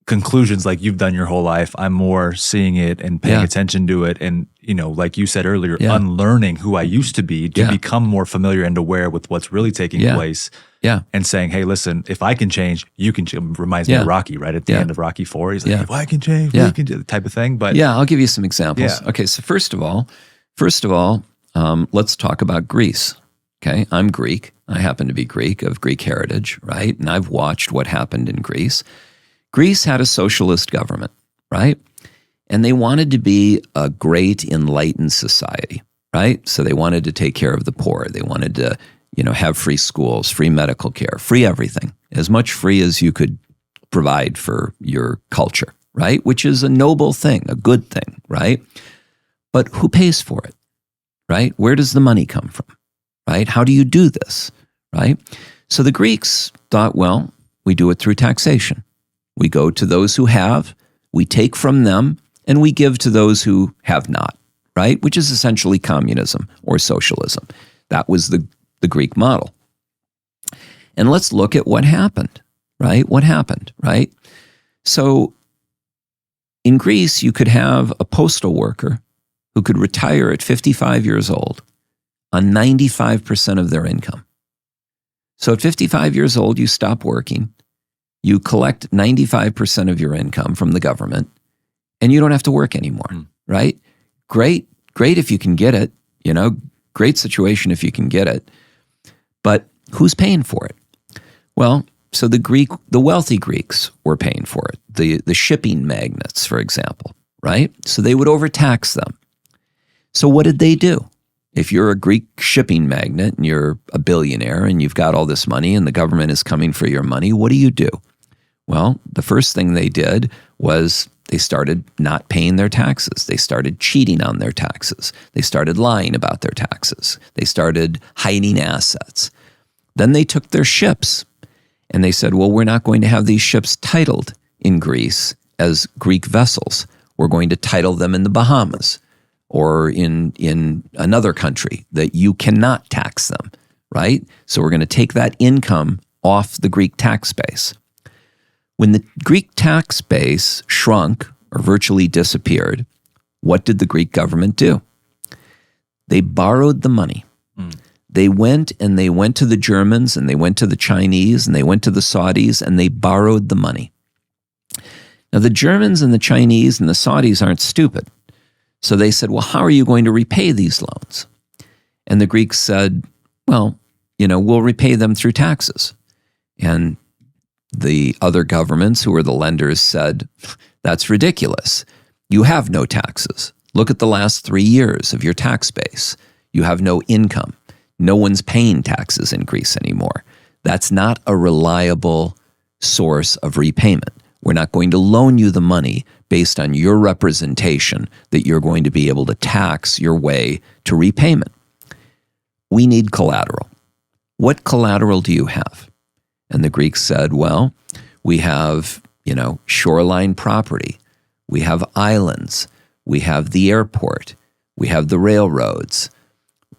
conclusions like you've done your whole life. I'm more seeing it and paying attention to it, and like you said earlier, unlearning who I used to be to become more familiar and aware with what's really taking place. Yeah, and saying, "Hey, listen, if I can change, you can." Reminds me of Rocky, right at the end of Rocky 4. He's like, "If I can change, we can do," type of thing. But I'll give you some examples. Okay, so first of all, let's talk about Greece. Okay, I'm Greek. I happen to be Greek, of Greek heritage, right? And I've watched what happened in Greece. Greece had a socialist government, right? And they wanted to be a great enlightened society, right? So they wanted to take care of the poor. They wanted to, have free schools, free medical care, free everything, as much free as you could provide for your culture, right? Which is a noble thing, a good thing, right? But who pays for it, right? Where does the money come from, right? How do you do this, right? So the Greeks thought, well, we do it through taxation. We go to those who have, we take from them, and we give to those who have not, right? Which is essentially communism or socialism. That was the Greek model. And let's look at what happened, right? What happened, right? So in Greece, you could have a postal worker who could retire at 55 years old on 95% of their income. So at 55 years old, you stop working, you collect 95% of your income from the government, and you don't have to work anymore, right? Great if you can get it, great situation if you can get it. But who's paying for it? Well, so the wealthy Greeks were paying for it. The shipping magnates, for example, right? So they would overtax them. So what did they do? If you're a Greek shipping magnate and you're a billionaire and you've got all this money and the government is coming for your money, what do? Well, the first thing they did was they started not paying their taxes. They started cheating on their taxes. They started lying about their taxes. They started hiding assets. Then they took their ships and they said, well, we're not going to have these ships titled in Greece as Greek vessels. We're going to title them in the Bahamas or in another country that you cannot tax them, right? So we're going to take that income off the Greek tax base. When the Greek tax base shrunk or virtually disappeared, what did the Greek government do? They borrowed the money. They went to the Germans and they went to the Chinese and they went to the Saudis and they borrowed the money. Now, the Germans and the Chinese and the Saudis aren't stupid. So they said, well, how are you going to repay these loans? And the Greeks said, well, we'll repay them through taxes. And the other governments who were the lenders said, that's ridiculous. You have no taxes. Look at the last 3 years of your tax base. You have no income. No one's paying taxes in Greece anymore. That's not a reliable source of repayment. We're not going to loan you the money based on your representation that you're going to be able to tax your way to repayment. We need collateral. What collateral do you have? And the Greeks said, well, we have, shoreline property. We have islands. We have the airport. We have the railroads.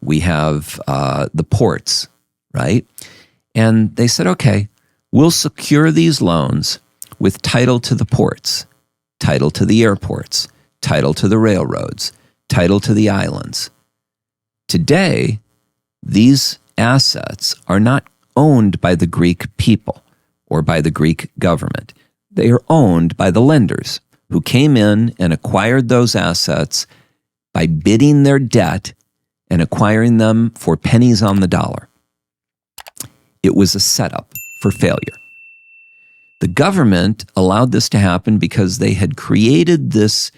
We have the ports, right? And they said, okay, we'll secure these loans with title to the ports, title to the airports, title to the railroads, title to the islands. Today, these assets are not owned by the Greek people or by the Greek government. They are owned by the lenders who came in and acquired those assets by bidding their debt and acquiring them for pennies on the dollar. It was a setup for failure. The government allowed this to happen because they had created this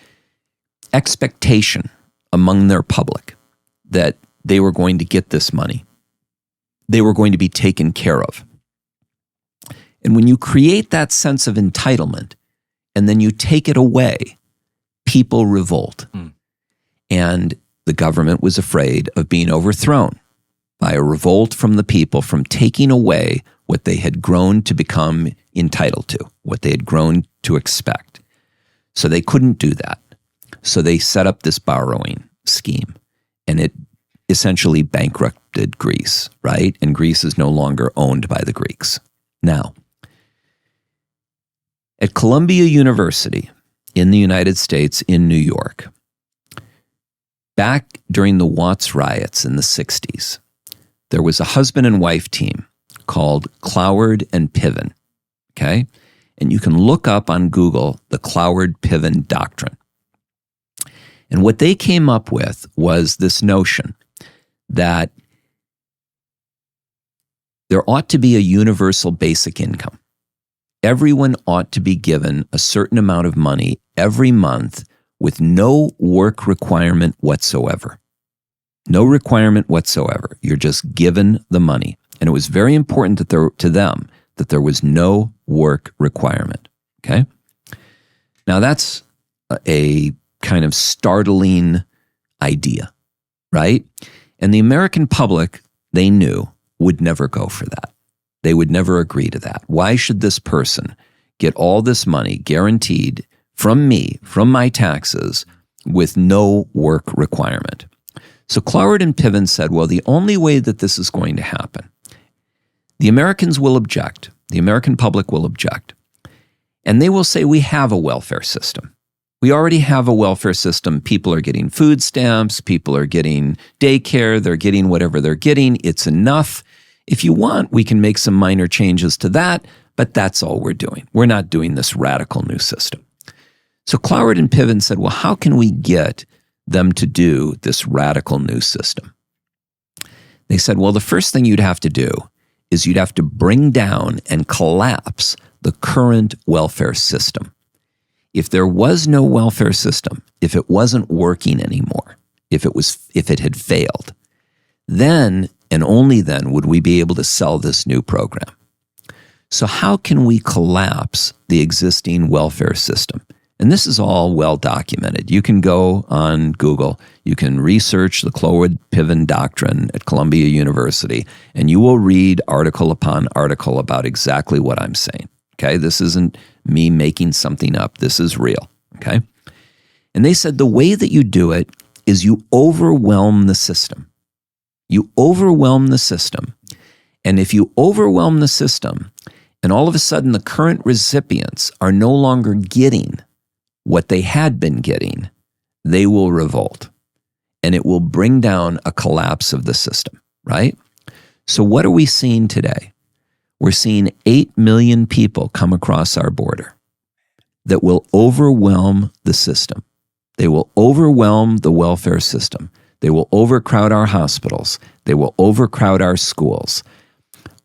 expectation among their public that they were going to get this money. They were going to be taken care of. And when you create that sense of entitlement and then you take it away, people revolt. And the government was afraid of being overthrown by a revolt from the people, from taking away what they had grown to become entitled to, what they had grown to expect. So they couldn't do that. So they set up this borrowing scheme, and it essentially bankrupted Greece, right? And Greece is no longer owned by the Greeks. Now, at Columbia University in the United States in New York, back during the Watts riots in the 60s, there was a husband and wife team called Cloward-Piven, okay? And you can look up on Google the Cloward-Piven Doctrine. And what they came up with was this notion that there ought to be a universal basic income. Everyone ought to be given a certain amount of money every month with no work requirement whatsoever. No requirement whatsoever. You're just given the money. And it was very important to them that there was no work requirement. Okay? Now that's a kind of startling idea, right? And the American public, they knew, would never go for that. They would never agree to that. Why should this person get all this money guaranteed from me, from my taxes, with no work requirement? So Cloward-Piven said, well, the only way that this is going to happen, the Americans will object, the American public will object, and they will say we have a welfare system. We already have a welfare system. People are getting food stamps, people are getting daycare, they're getting whatever they're getting. It's enough. If you want, we can make some minor changes to that, but that's all we're doing. We're not doing this radical new system. So Cloward-Piven said, well, how can we get them to do this radical new system? They said, well, the first thing you'd have to do is you'd have to bring down and collapse the current welfare system. If there was no welfare system, if it wasn't working anymore, if it had failed, then and only then would we be able to sell this new program. So how can we collapse the existing welfare system? And this is all well documented. You can go on Google, you can research the Cloward-Piven Doctrine at Columbia University, and you will read article upon article about exactly what I'm saying. Okay, this isn't me making something up. This is real. Okay, and they said the way that you do it is you overwhelm the system. You overwhelm the system, and if you overwhelm the system, and all of a sudden the current recipients are no longer getting what they had been getting, they will revolt, and it will bring down a collapse of the system, right? So what are we seeing today? We're seeing 8 million people come across our border that will overwhelm the system. They will overwhelm the welfare system. They will overcrowd our hospitals. They will overcrowd our schools.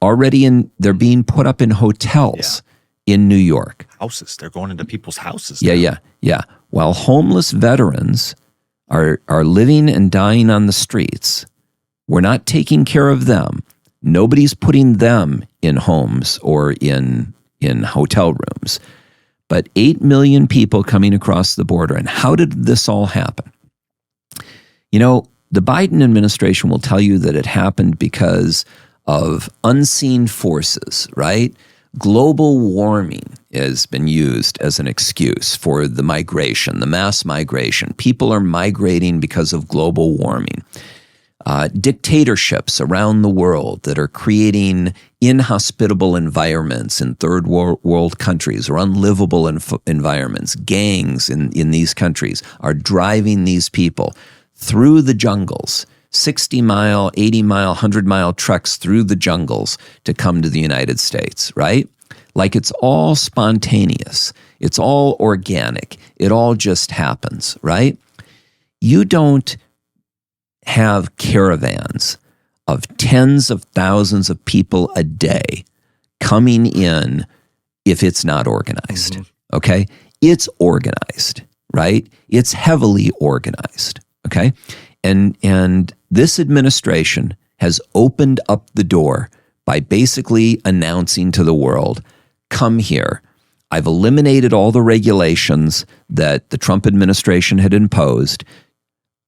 They're being put up in hotels in New York. Houses. They're going into people's houses. Yeah. While homeless veterans are living and dying on the streets, we're not taking care of them. Nobody's putting them in homes or in hotel rooms. But 8 million people coming across the border. And how did this all happen? You know, the Biden administration will tell you that it happened because of unseen forces, right? Global warming has been used as an excuse for the migration, the mass migration. People are migrating because of global warming. Dictatorships around the world that are creating inhospitable environments in third world countries or unlivable environments. Gangs in these countries are driving these people through the jungles, 60-mile, 80-mile, 100-mile treks through the jungles to come to the United States, right? Like it's all spontaneous. It's all organic. It all just happens, right? You don't have caravans of tens of thousands of people a day coming in if it's not organized, okay? It's organized, right? It's heavily organized, okay? And this administration has opened up the door by basically announcing to the world, come here. I've eliminated all the regulations that the Trump administration had imposed.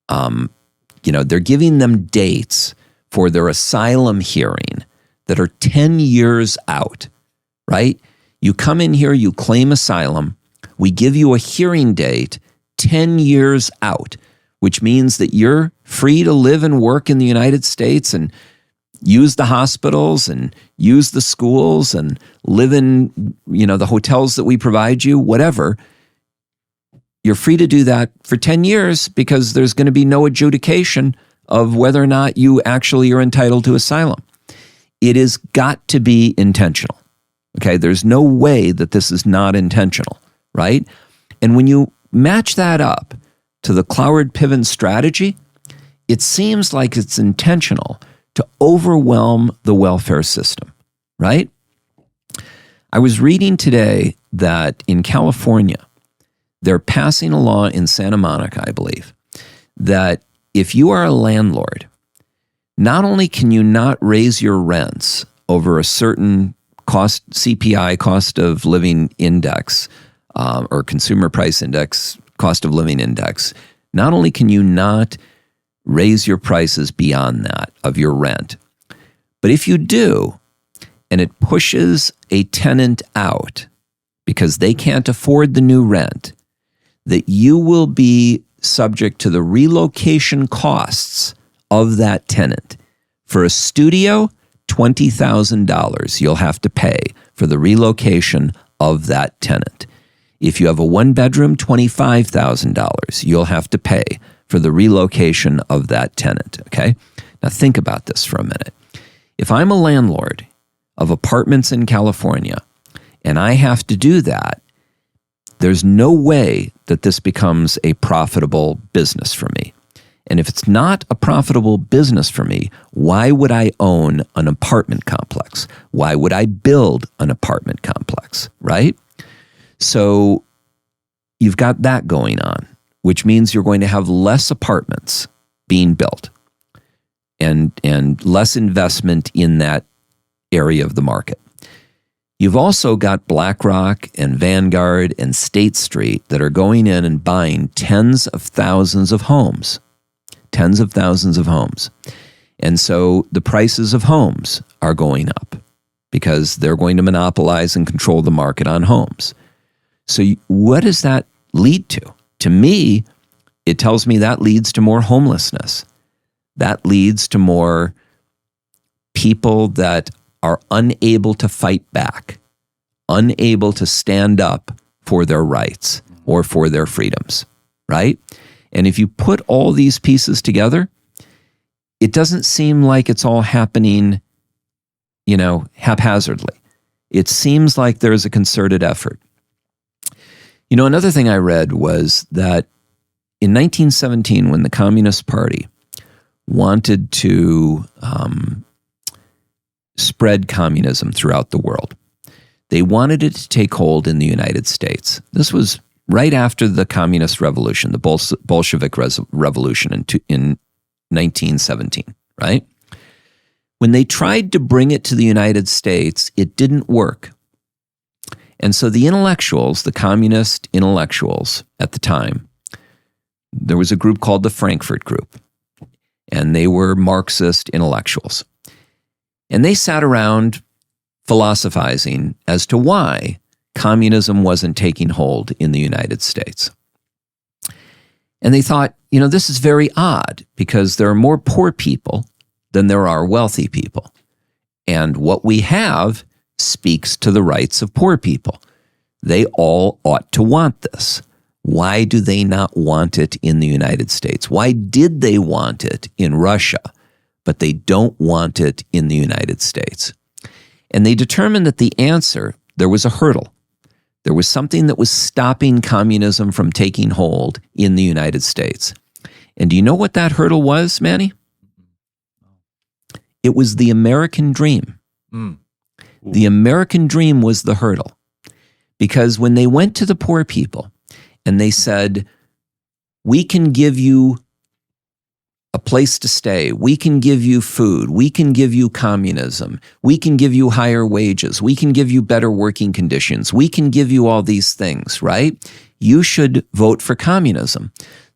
They're giving them dates for their asylum hearing that are 10 years out, right? You come in here, you claim asylum. We give you a hearing date 10 years out, which means that you're free to live and work in the United States and use the hospitals and use the schools and live in, the hotels that we provide you, whatever. You're free to do that for 10 years because there's going to be no adjudication of whether or not you actually are entitled to asylum. It has got to be intentional. Okay, there's no way that this is not intentional, right? And when you match that up to the Cloward-Piven strategy, it seems like it's intentional to overwhelm the welfare system, right? I was reading today that in California, they're passing a law in Santa Monica, I believe, that if you are a landlord, not only can you not raise your rents over a certain cost, CPI, cost of living index, or consumer price index, cost of living index, not only can you not raise your prices beyond that of your rent, but if you do, and it pushes a tenant out because they can't afford the new rent, that you will be subject to the relocation costs of that tenant. For a studio, $20,000 you'll have to pay for the relocation of that tenant. If you have a one-bedroom, $25,000 you'll have to pay for the relocation of that tenant, okay? Now think about this for a minute. If I'm a landlord of apartments in California and I have to do that, there's no way that this becomes a profitable business for me. And if it's not a profitable business for me, why would I own an apartment complex? Why would I build an apartment complex, right? So you've got that going on, which means you're going to have less apartments being built. and less investment in that area of the market. You've also got BlackRock and Vanguard and State Street that are going in and buying tens of thousands of homes. Tens of thousands of homes. And so the prices of homes are going up because they're going to monopolize and control the market on homes. So what does that lead to? To me, it tells me that leads to more homelessness. That leads to more people that are unable to fight back, unable to stand up for their rights or for their freedoms, right? And if you put all these pieces together, it doesn't seem like it's all happening, haphazardly. It seems like there's a concerted effort. Another thing I read was that in 1917, when the Communist Party wanted to spread communism throughout the world, they wanted it to take hold in the United States. This was right after the Communist Revolution, the Bolshevik Revolution in 1917, right? When they tried to bring it to the United States, it didn't work. And so the intellectuals, the communist intellectuals at the time, there was a group called the Frankfurt Group, and they were Marxist intellectuals. And they sat around philosophizing as to why communism wasn't taking hold in the United States. And they thought, this is very odd because there are more poor people than there are wealthy people. And what we have speaks to the rights of poor people. They all ought to want this. Why do they not want it in the United States? Why did they want it in Russia, but they don't want it in the United States? And they determined that the answer, there was a hurdle. There was something that was stopping communism from taking hold in the United States. And do you know what that hurdle was, Manny? It was the American dream. The American dream was the hurdle. Because when they went to the poor people and they said, we can give you a place to stay, we can give you food, we can give you communism, we can give you higher wages, we can give you better working conditions, we can give you all these things, right? You should vote for communism.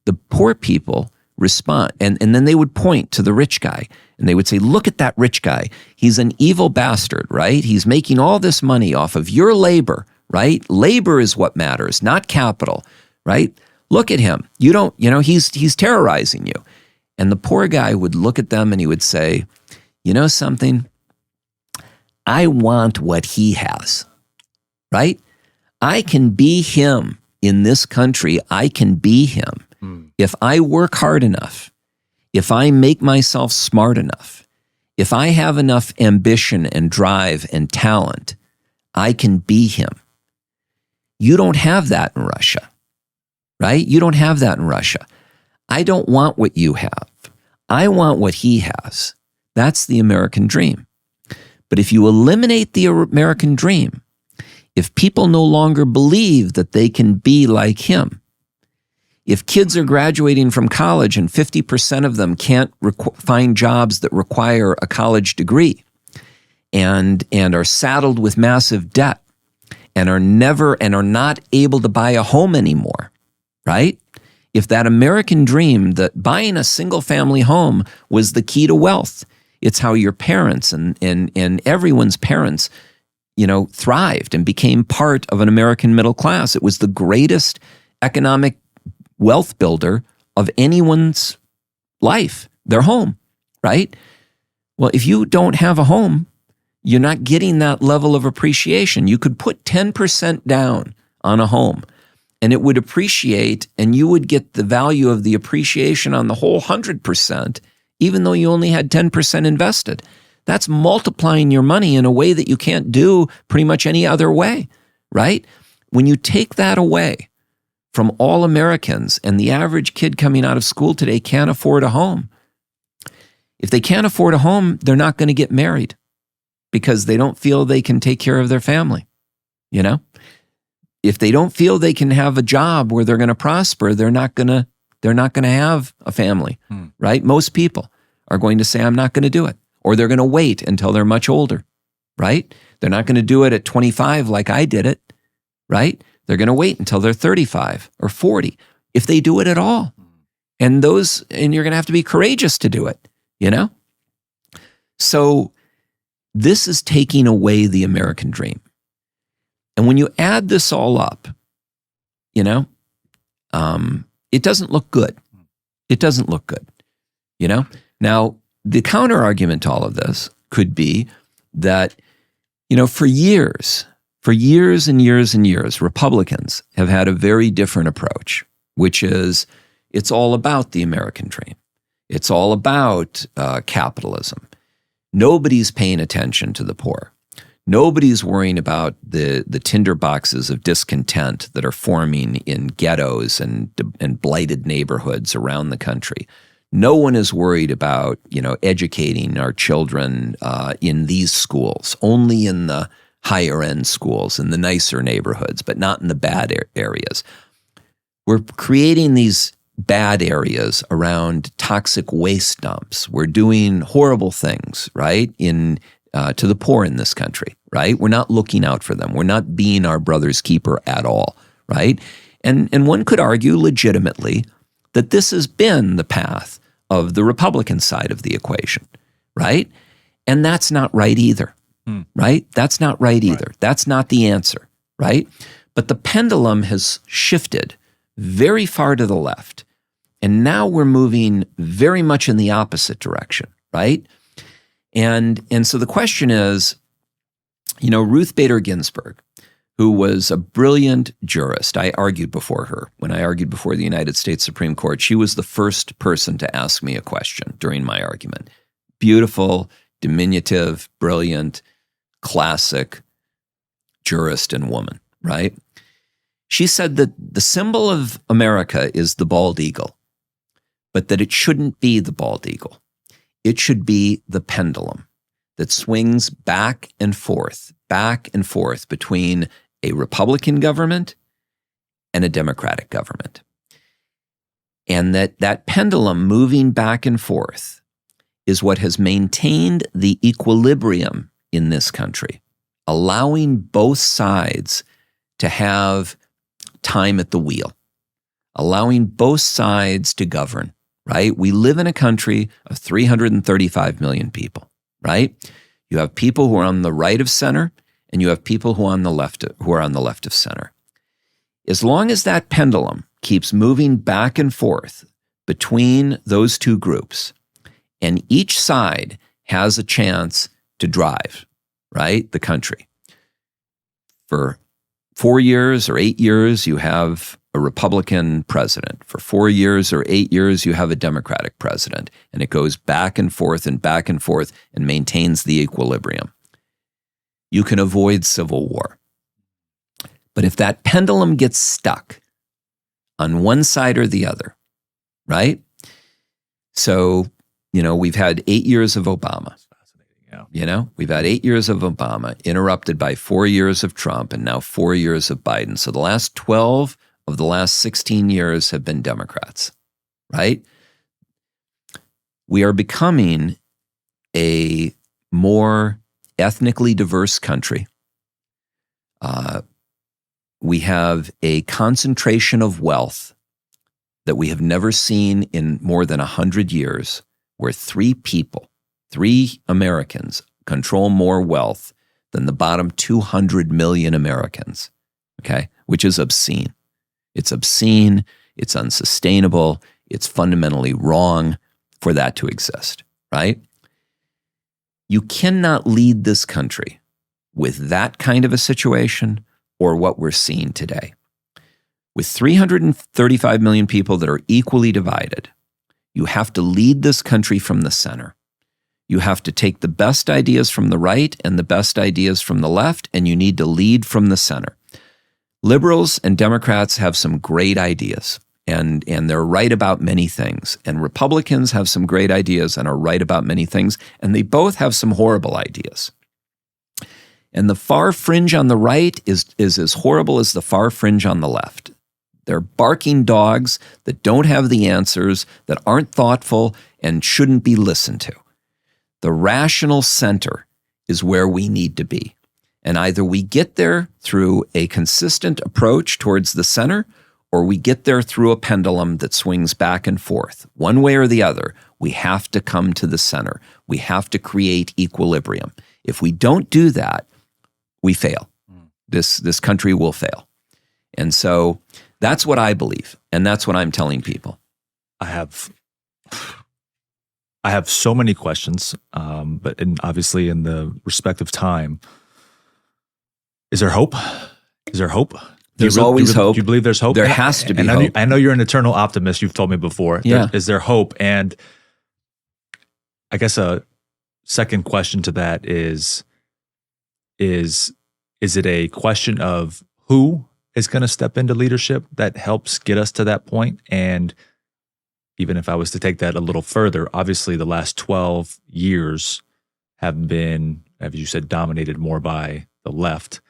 The poor people respond, and then they would point to the rich guy, and they would say, look at that rich guy. He's an evil bastard, right? He's making all this money off of your labor, right? Labor is what matters, not capital, right? Look at him. He's terrorizing you. And the poor guy would look at them and he would say, you know something? I want what he has, right? I can be him in this country. I can be him. If I work hard enough, if I make myself smart enough, if I have enough ambition and drive and talent, I can be him. You don't have that in Russia, right? You don't have that in Russia. I don't want what you have. I want what he has. That's the American dream. But if you eliminate the American dream, if people no longer believe that they can be like him, if kids are graduating from college and 50% of them can't find jobs that require a college degree and are saddled with massive debt and are not able to buy a home anymore, right? If that American dream that buying a single family home was the key to wealth, it's how your parents and everyone's parents, thrived and became part of an American middle class. It was the greatest economic wealth builder of anyone's life, their home, right? Well, if you don't have a home, you're not getting that level of appreciation. You could put 10% down on a home and it would appreciate, and you would get the value of the appreciation on the whole 100%, even though you only had 10% invested. That's multiplying your money in a way that you can't do pretty much any other way, right? When you take that away from all Americans, and the average kid coming out of school today can't afford a home. If they can't afford a home, they're not going to get married because they don't feel they can take care of their family, If they don't feel they can have a job where they're going to prosper, they're not going to have a family, right? Most people are going to say, I'm not going to do it. Or they're going to wait until they're much older, right? They're not going to do it at 25 like I did it, right? They're going to wait until they're 35 or 40, if they do it at all. And you're going to have to be courageous to do it, you know? So this is taking away the American dream. And when you add this all up, you know, it doesn't look good. It doesn't look good, you know? Now, the counter argument to all of this could be that, you know, for years and years and years, Republicans have had a very different approach, which is it's all about the American dream. It's all about capitalism. Nobody's paying attention to the poor. Nobody's worrying about the tinderboxes of discontent that are forming in ghettos and blighted neighborhoods around the country. No one is worried about, you know, educating our children in these schools, only in the higher end schools, in the nicer neighborhoods, but not in the bad areas. We're creating these bad areas around toxic waste dumps. We're doing horrible things, right, to the poor in this country, right? We're not looking out for them. We're not being our brother's keeper at all, right? And one could argue legitimately that this has been the path of the Republican side of the equation, right? And that's not right either, right? That's not right either. Right. That's not the answer, right? But the pendulum has shifted very far to the left. And now we're moving very much in the opposite direction, right? And so the question is, you know, Ruth Bader Ginsburg, who was a brilliant jurist. I argued before her. When I argued before the United States Supreme Court, she was the first person to ask me a question during my argument. Beautiful, diminutive, brilliant, classic jurist and woman, right? She said that the symbol of America is the bald eagle, but that it shouldn't be the bald eagle. It should be the pendulum that swings back and forth between a Republican government and a Democratic government. And that pendulum moving back and forth is what has maintained the equilibrium in this country, allowing both sides to have time at the wheel, allowing both sides to govern, right? We live in a country of 335 million people, right? You have people who are on the right of center, and you have people who are on the left of center. As long as that pendulum keeps moving back and forth between those two groups, and each side has a chance to drive, right, the country. For 4 years or 8 years, you have a Republican president. For 4 years or 8 years, you have a Democratic president. And it goes back and forth and maintains the equilibrium. You can avoid civil war. But if that pendulum gets stuck on one side or the other, right? So, you know, we've had 8 years of Obama. That's fascinating, yeah. You know, we've had 8 years of Obama, interrupted by 4 years of Trump, and now 4 years of Biden. So the last 12 of the last 16 years have been Democrats, right? We are becoming a more ethnically diverse country. We have a concentration of wealth that we have never seen in more than 100 years, where 3 Americans control more wealth than the bottom 200 million Americans, okay? Which is obscene. It's obscene, it's unsustainable, it's fundamentally wrong for that to exist, right? You cannot lead this country with that kind of a situation or what we're seeing today. With 335 million people that are equally divided, you have to lead this country from the center. You have to take the best ideas from the right and the best ideas from the left, and you need to lead from the center. Liberals and Democrats have some great ideas, and they're right about many things. And Republicans have some great ideas and are right about many things, and they both have some horrible ideas. And the far fringe on the right is as horrible as the far fringe on the left. They're barking dogs that don't have the answers, that aren't thoughtful, and shouldn't be listened to. The rational center is where we need to be. And either we get there through a consistent approach towards the center, or we get there through a pendulum that swings back and forth. One way or the other, we have to come to the center. We have to create equilibrium. If we don't do that, we fail. This country will fail. And so that's what I believe, and that's what I'm telling people. I have so many questions, but obviously in the respect of time, is there hope? Is there hope? There's always hope. Do you believe there's hope? There has to be hope. I know you're an eternal optimist. You've told me before. Yeah. Is there hope? And I guess a second question to that is it a question of who is going to step into leadership that helps get us to that point? And even if I was to take that a little further, obviously the last 12 years have been, as you said, dominated more by the left.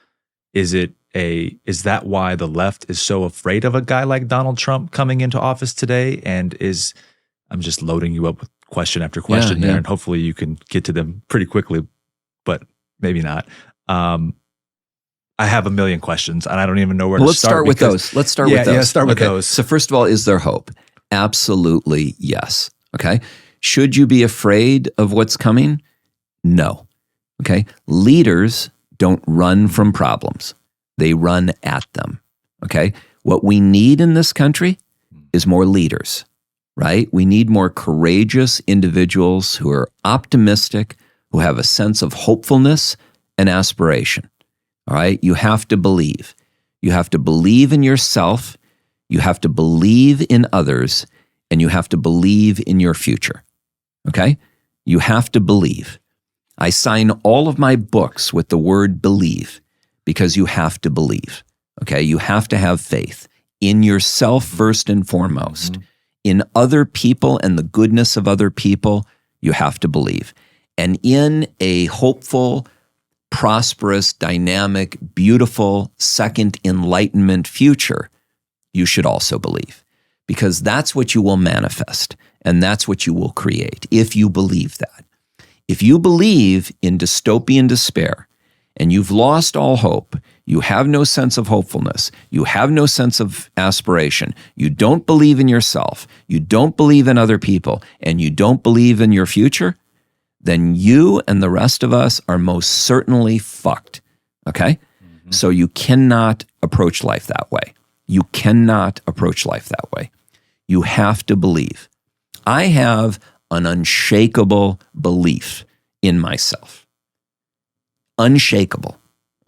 Is that why the left is so afraid of a guy like Donald Trump coming into office today? And I'm just loading you up with question after question there, and hopefully you can get to them pretty quickly, but maybe not. I have a million questions, and I don't even know where to start. Let's start with those. Let's start with those. Yeah, start with those. So first of all, is there hope? Absolutely yes. Okay. Should you be afraid of what's coming? No. Okay. Leaders don't run from problems. They run at them. Okay. What we need in this country is more leaders, right? We need more courageous individuals who are optimistic, who have a sense of hopefulness and aspiration. All right. You have to believe. You have to believe in yourself. You have to believe in others, and you have to believe in your future. Okay? You have to believe. I sign all of my books with the word believe because you have to believe. Okay? You have to have faith in yourself first and foremost. Mm-hmm. In other people and the goodness of other people, you have to believe. And in a hopeful, prosperous, dynamic, beautiful, second enlightenment future, you should also believe, because that's what you will manifest and that's what you will create if you believe that. If you believe in dystopian despair and you've lost all hope, you have no sense of hopefulness, you have no sense of aspiration, you don't believe in yourself, you don't believe in other people, and you don't believe in your future, then you and the rest of us are most certainly fucked, okay? Mm-hmm. So you cannot approach life that way. You cannot approach life that way. You have to believe. I have an unshakable belief in myself. Unshakable,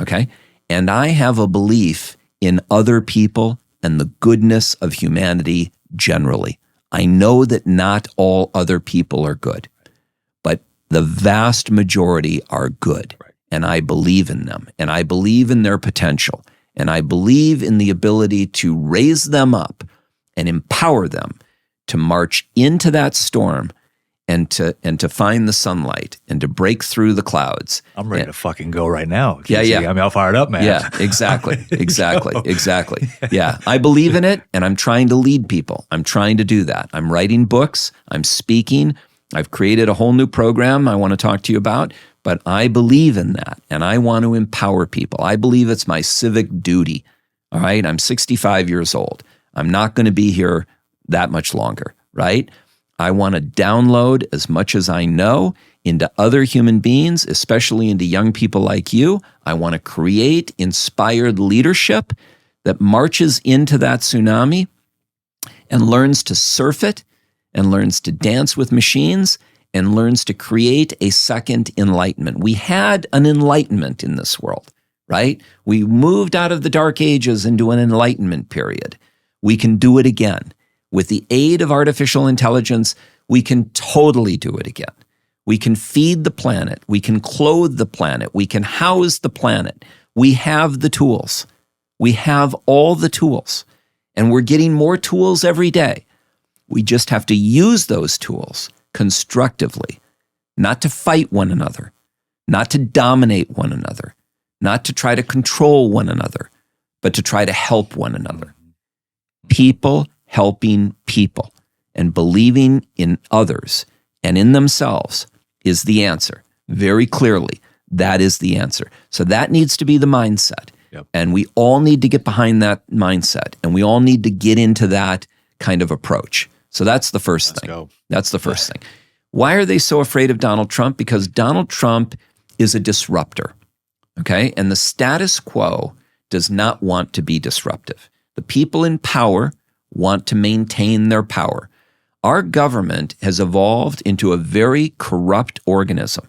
okay? And I have a belief in other people and the goodness of humanity generally. I know that not all other people are good, but the vast majority are good. Right. And I believe in them, and I believe in their potential. And I believe in the ability to raise them up and empower them to march into that storm and to find the sunlight and to break through the clouds. I'm ready to fucking go right now. Yeah. I'm all fired up, man. Yeah, exactly. Exactly. Yeah. I believe in it, and I'm trying to lead people. I'm trying to do that. I'm writing books. I'm speaking. I've created a whole new program I want to talk to you about. But I believe in that, and I want to empower people. I believe it's my civic duty, all right? I'm 65 years old. I'm not going to be here that much longer, right? I want to download as much as I know into other human beings, especially into young people like you. I want to create inspired leadership that marches into that tsunami and learns to surf it and learns to dance with machines and learns to create a second enlightenment. We had an enlightenment in this world, right? We moved out of the dark ages into an enlightenment period. We can do it again. With the aid of artificial intelligence, we can totally do it again. We can feed the planet. We can clothe the planet. We can house the planet. We have the tools. We have all the tools. And we're getting more tools every day. We just have to use those tools constructively, not to fight one another, not to dominate one another, not to try to control one another, but to try to help one another. People helping people and believing in others and in themselves is the answer. Very clearly, that is the answer. So that needs to be the mindset. Yep. And we all need to get behind that mindset. And we all need to get into that kind of approach. So that's the first thing. Go. That's the first thing. Why are they so afraid of Donald Trump? Because Donald Trump is a disruptor. Okay? And the status quo does not want to be disruptive. The people in power want to maintain their power. Our government has evolved into a very corrupt organism.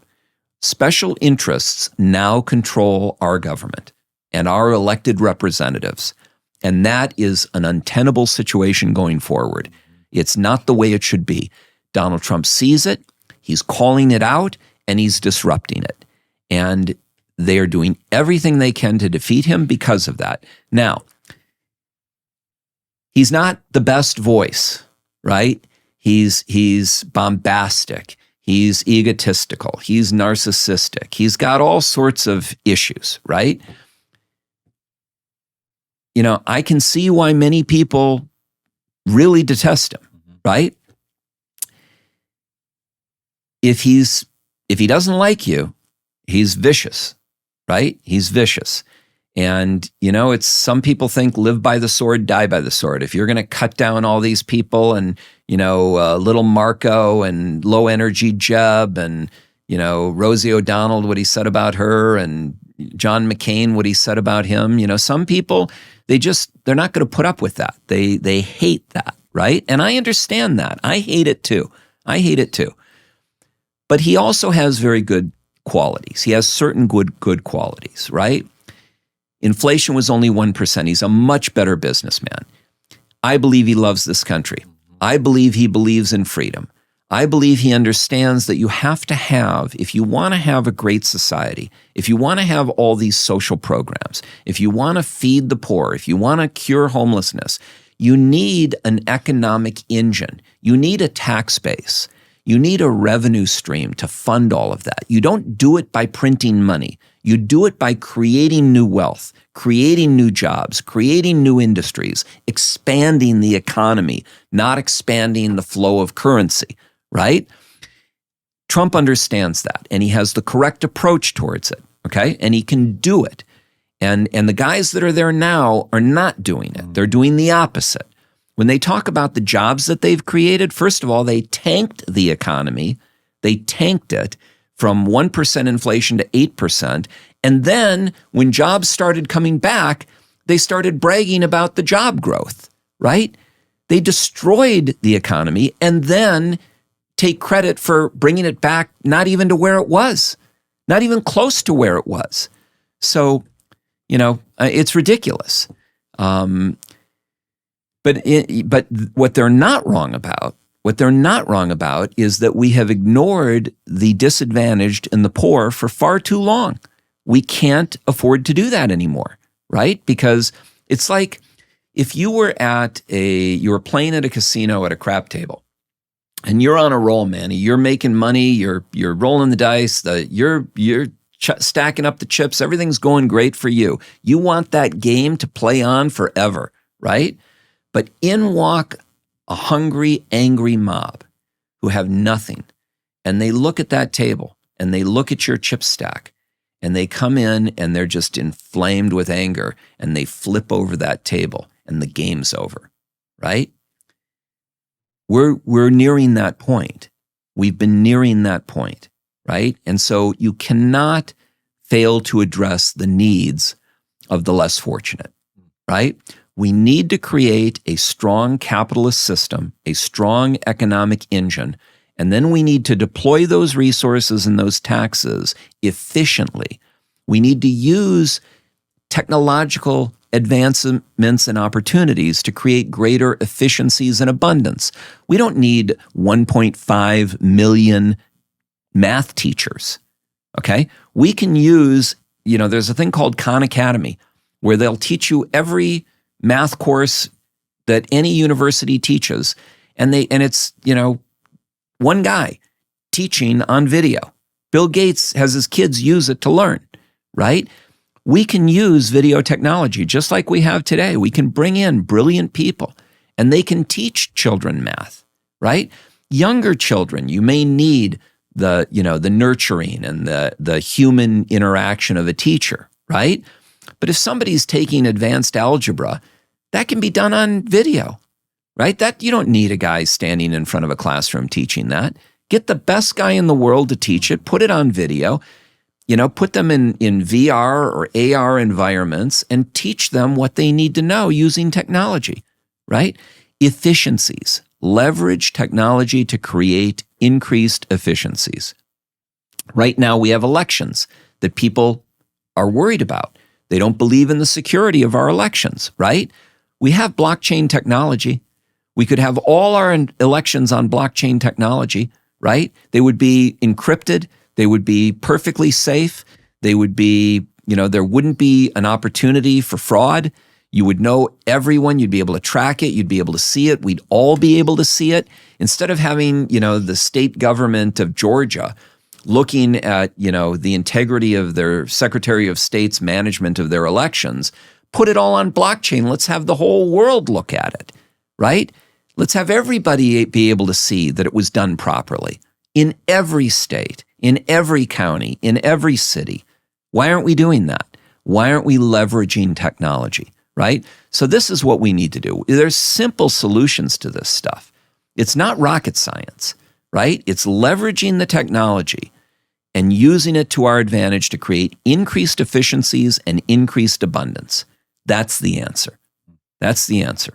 Special interests now control our government and our elected representatives. And that is an untenable situation going forward. It's not the way it should be. Donald Trump sees it, he's calling it out, and he's disrupting it. And they are doing everything they can to defeat him because of that. Now, he's not the best voice, right? He's bombastic. He's egotistical. He's narcissistic. He's got all sorts of issues, right? You know, I can see why many people really detest him, right? If he doesn't like you, he's vicious, right? He's vicious. And, you know, it's some people think live by the sword, die by the sword. If you're going to cut down all these people and, you know, little Marco and low energy Jeb and, you know, Rosie O'Donnell, what he said about her, and John McCain, what he said about him, you know, some people, they're not going to put up with that. They hate that, right? And I understand that. I hate it too. But he also has very good qualities. He has certain good qualities, right? Inflation was only 1%. He's a much better businessman. I believe he loves this country. I believe he believes in freedom. I believe he understands that you have to have, if you want to have a great society, if you want to have all these social programs, if you want to feed the poor, if you want to cure homelessness, you need an economic engine. You need a tax base. You need a revenue stream to fund all of that. You don't do it by printing money. You do it by creating new wealth, creating new jobs, creating new industries, expanding the economy, not expanding the flow of currency, right? Trump understands that, and he has the correct approach towards it, okay? And he can do it. And the guys that are there now are not doing it. They're doing the opposite. When they talk about the jobs that they've created, first of all, they tanked the economy. They tanked it from 1% inflation to 8%. And then when jobs started coming back, they started bragging about the job growth, right? They destroyed the economy and then take credit for bringing it back not even to where it was, not even close to where it was. So, you know, it's ridiculous. But what they're not wrong about, is that we have ignored the disadvantaged and the poor for far too long. We can't afford to do that anymore, right? Because it's like if you were playing at a casino at a crap table, and you're on a roll, Manny. You're making money. You're rolling the dice. You're stacking up the chips. Everything's going great for you. You want that game to play on forever, right? But in walk a hungry, angry mob who have nothing, and they look at that table and they look at your chip stack, and they come in and they're just inflamed with anger, and they flip over that table, and the game's over, right? We're nearing that point. We've been nearing that point, right? And so you cannot fail to address the needs of the less fortunate, right? We need to create a strong capitalist system, a strong economic engine, and then we need to deploy those resources and those taxes efficiently. We need to use technological advancements and opportunities to create greater efficiencies and abundance. We don't need 1.5 million math teachers, okay? We can use, there's a thing called Khan Academy where they'll teach you every math course that any university teaches, and it's, one guy teaching on video. Bill Gates has his kids use it to learn, right? We can use video technology just like we have today. We can bring in brilliant people and they can teach children math, right? Younger children, you may need the nurturing and the human interaction of a teacher, right? But if somebody's taking advanced algebra, that can be done on video, right? That you don't need a guy standing in front of a classroom teaching that. Get the best guy in the world to teach it, put it on video, put them in VR or AR environments and teach them what they need to know using technology, right? Efficiencies. Leverage technology to create increased efficiencies. Right now, we have elections that people are worried about. They don't believe in the security of our elections, right? We have blockchain technology. We could have all our elections on blockchain technology, right? They would be encrypted. They would be perfectly safe. They would be, there wouldn't be an opportunity for fraud. You would know everyone. You'd be able to track it. You'd be able to see it. We'd all be able to see it. Instead of having, the state government of Georgia looking at, the integrity of their Secretary of State's management of their elections, put it all on blockchain. Let's have the whole world look at it, right? Let's have everybody be able to see that it was done properly in every state, in every county, in every city. Why aren't we doing that? Why aren't we leveraging technology? Right? So this is what we need to do. There's simple solutions to this stuff. It's not rocket science, right? It's leveraging the technology and using it to our advantage to create increased efficiencies and increased abundance. That's the answer. That's the answer.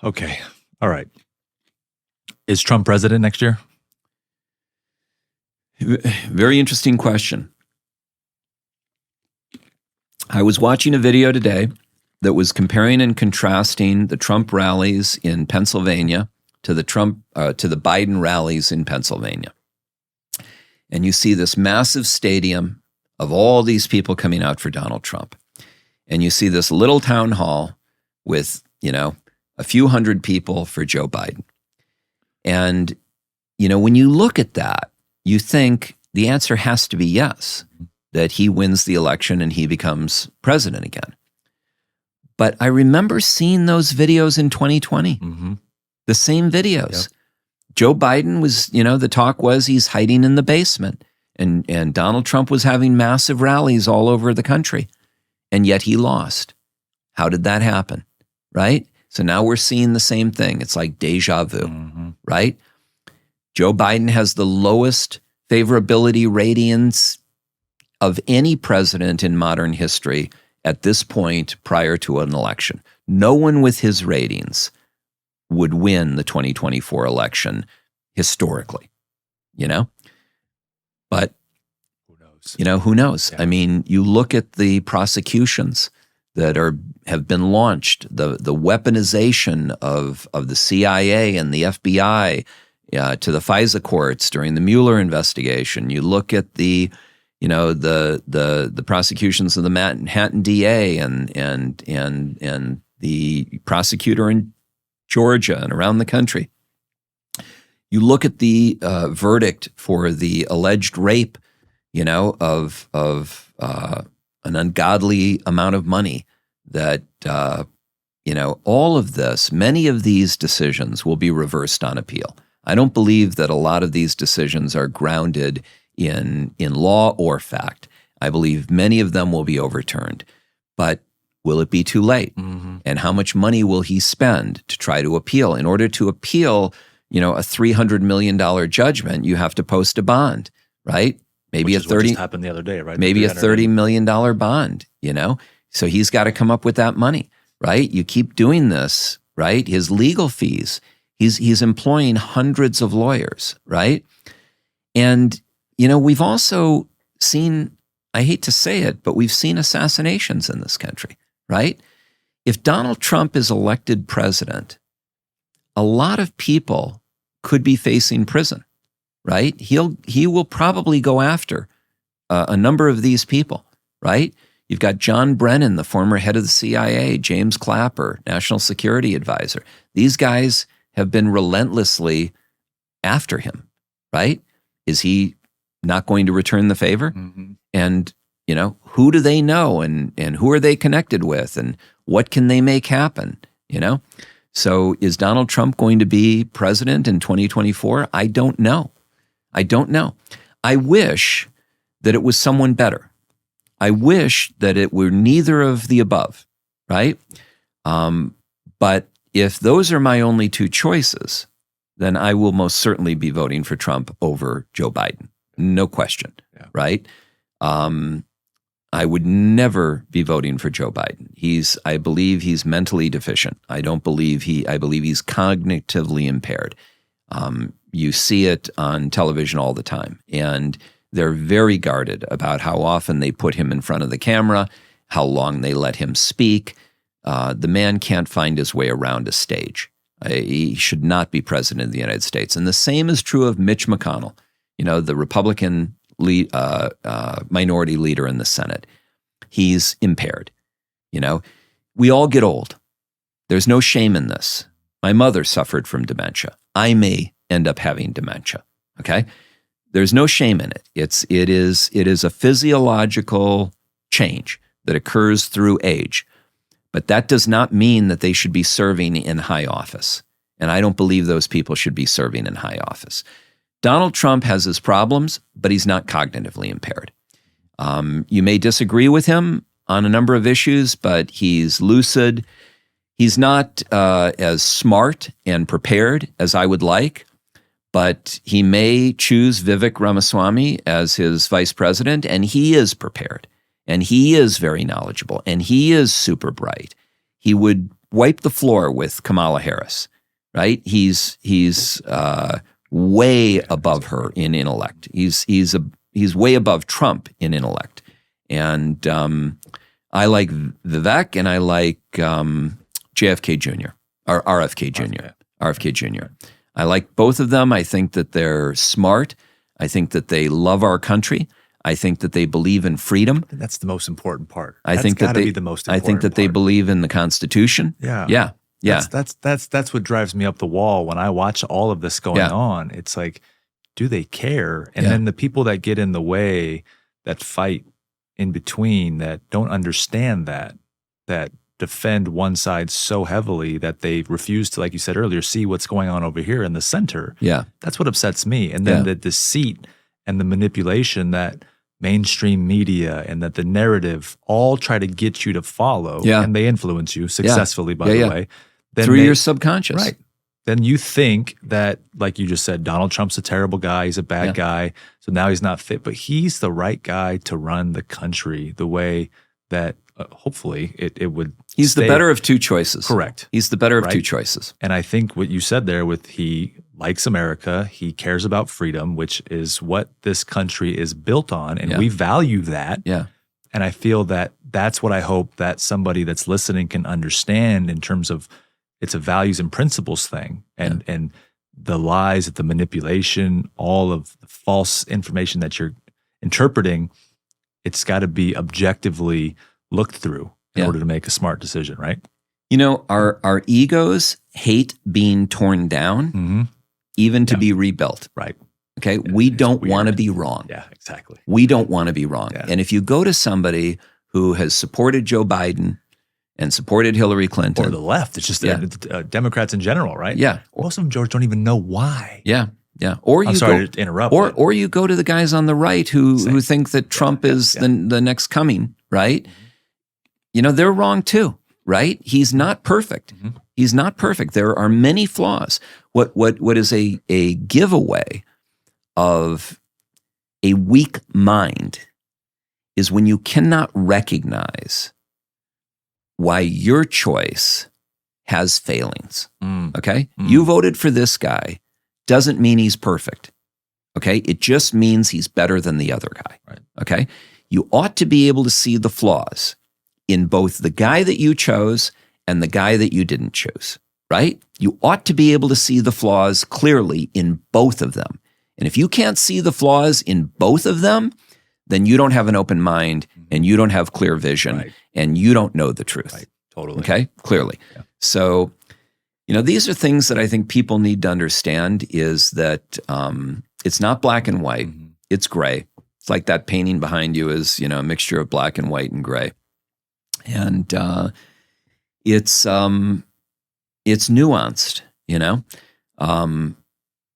Okay. All right. Is Trump president next year? Very interesting question. I was watching a video today that was comparing and contrasting the Trump rallies in Pennsylvania to the Biden rallies in Pennsylvania. And you see this massive stadium of all these people coming out for Donald Trump. And you see this little town hall with, a few hundred people for Joe Biden. And, when you look at that, you think the answer has to be yes, that he wins the election and he becomes president again. But I remember seeing those videos in 2020, the same videos. Yep. Joe Biden was, the talk was he's hiding in the basement, and Donald Trump was having massive rallies all over the country, and yet he lost. How did that happen, right? So now we're seeing the same thing. It's like deja vu, right? Joe Biden has the lowest favorability ratings of any president in modern history at this point prior to an election. No one with his ratings would win the 2024 election historically, But, who knows? Yeah. I mean, you look at the prosecutions that have been launched, the weaponization of the CIA and the FBI to the FISA courts during the Mueller investigation. You look at the prosecutions of the Manhattan DA and the prosecutor in Georgia and around the country. You look at the verdict for the alleged rape, of an ungodly amount of money that, all of this, many of these decisions will be reversed on appeal. I don't believe that a lot of these decisions are grounded in law or fact. I believe many of them will be overturned. But will it be too late? And how much money will he spend to try to appeal? In order to appeal, a $300 million judgment, you have to post a bond, right? Maybe what just happened the other day, right? Maybe a $30 million bond, So he's got to come up with that money, right? You keep doing this, right? His legal fees, he's employing hundreds of lawyers, right? And, we've also seen, I hate to say it, but we've seen assassinations in this country, right? If Donald Trump is elected president, a lot of people could be facing prison, right? He will probably go after a number of these people, right? You've got John Brennan, the former head of the CIA, James Clapper, national security advisor. These guys have been relentlessly after him, right? Is he not going to return the favor? And, Who do they know and who are they connected with and what can they make happen, So is Donald Trump going to be president in 2024? I don't know. I wish that it was someone better. I wish that it were neither of the above, right? But if those are my only two choices, then I will most certainly be voting for Trump over Joe Biden. No question, right? I would never be voting for Joe Biden. I believe he's mentally deficient. I believe he's cognitively impaired. You see it on television all the time. And they're very guarded about how often they put him in front of the camera, how long they let him speak. The man can't find his way around a stage. He should not be president of the United States. And the same is true of Mitch McConnell, the Republican minority leader in the Senate. He's impaired. We all get old. There's no shame in this. My mother suffered from dementia. I may end up having dementia. Okay? There's no shame in it. It is a physiological change that occurs through age. But that does not mean that they should be serving in high office. And I don't believe those people should be serving in high office. Donald Trump has his problems, but he's not cognitively impaired. You may disagree with him on a number of issues, but he's lucid. He's not as smart and prepared as I would like, but he may choose Vivek Ramaswamy as his vice president, and he is prepared, and he is very knowledgeable, and he is super bright. He would wipe the floor with Kamala Harris, right? He's way above her in intellect. He's way above Trump in intellect, and I like Vivek, and I like JFK Jr. or RFK Jr. RFK Jr. I like both of them. I think that they're smart. I think that they love our country. I think that they believe in freedom. That's the most important part. I think that be the most important. I think that they believe in the Constitution. Yeah. That's what drives me up the wall when I watch all of this going on. It's like, do they care? And then the people that get in the way, that fight in between, that don't understand that defend one side so heavily that they refuse to, like you said earlier, see what's going on over here in the center. Yeah. That's what upsets me. And then the deceit and the manipulation that mainstream media and that the narrative all try to get you to follow, and they influence you successfully, by the way. Then through your subconscious. Right. Then you think that, like you just said, Donald Trump's a terrible guy, he's a bad guy, so now he's not fit. But he's the right guy to run the country the way that hopefully it would He's the better of two choices. Correct. He's the better of two choices. And I think what you said there with he likes America, he cares about freedom, which is what this country is built on, and we value that. Yeah. And I feel that that's what I hope that somebody that's listening can understand in terms of it's a values and principles thing, and the lies, the manipulation, all of the false information that you're interpreting, it's got to be objectively looked through in order to make a smart decision, right? Our egos hate being torn down, even to be rebuilt. Right. Okay. We don't want to be wrong. Yeah, exactly. We don't want to be wrong. Yeah. And if you go to somebody who has supported Joe Biden and supported Hillary Clinton. Or the left. It's just Democrats in general, right? Yeah. Most of them, George, don't even know why. Yeah. Yeah. Or I'm sorry to interrupt. Or you go to the guys on the right who think that Trump is the next coming, right? They're wrong too, right? He's not perfect. He's not perfect. There are many flaws. What is a giveaway of a weak mind is when you cannot recognize why your choice has failings. Okay? You voted for this guy doesn't mean he's perfect. Okay? It just means he's better than the other guy. Right. Okay? You ought to be able to see the flaws in both the guy that you chose and the guy that you didn't choose, right? You ought to be able to see the flaws clearly in both of them. And if you can't see the flaws in both of them, then you don't have an open mind and you don't have clear vision and you don't know the truth. Right. Totally. Okay? Clearly. Yeah. So, these are things that I think people need to understand is that it's not black and white. It's gray. It's like that painting behind you is, a mixture of black and white and gray. And it's nuanced,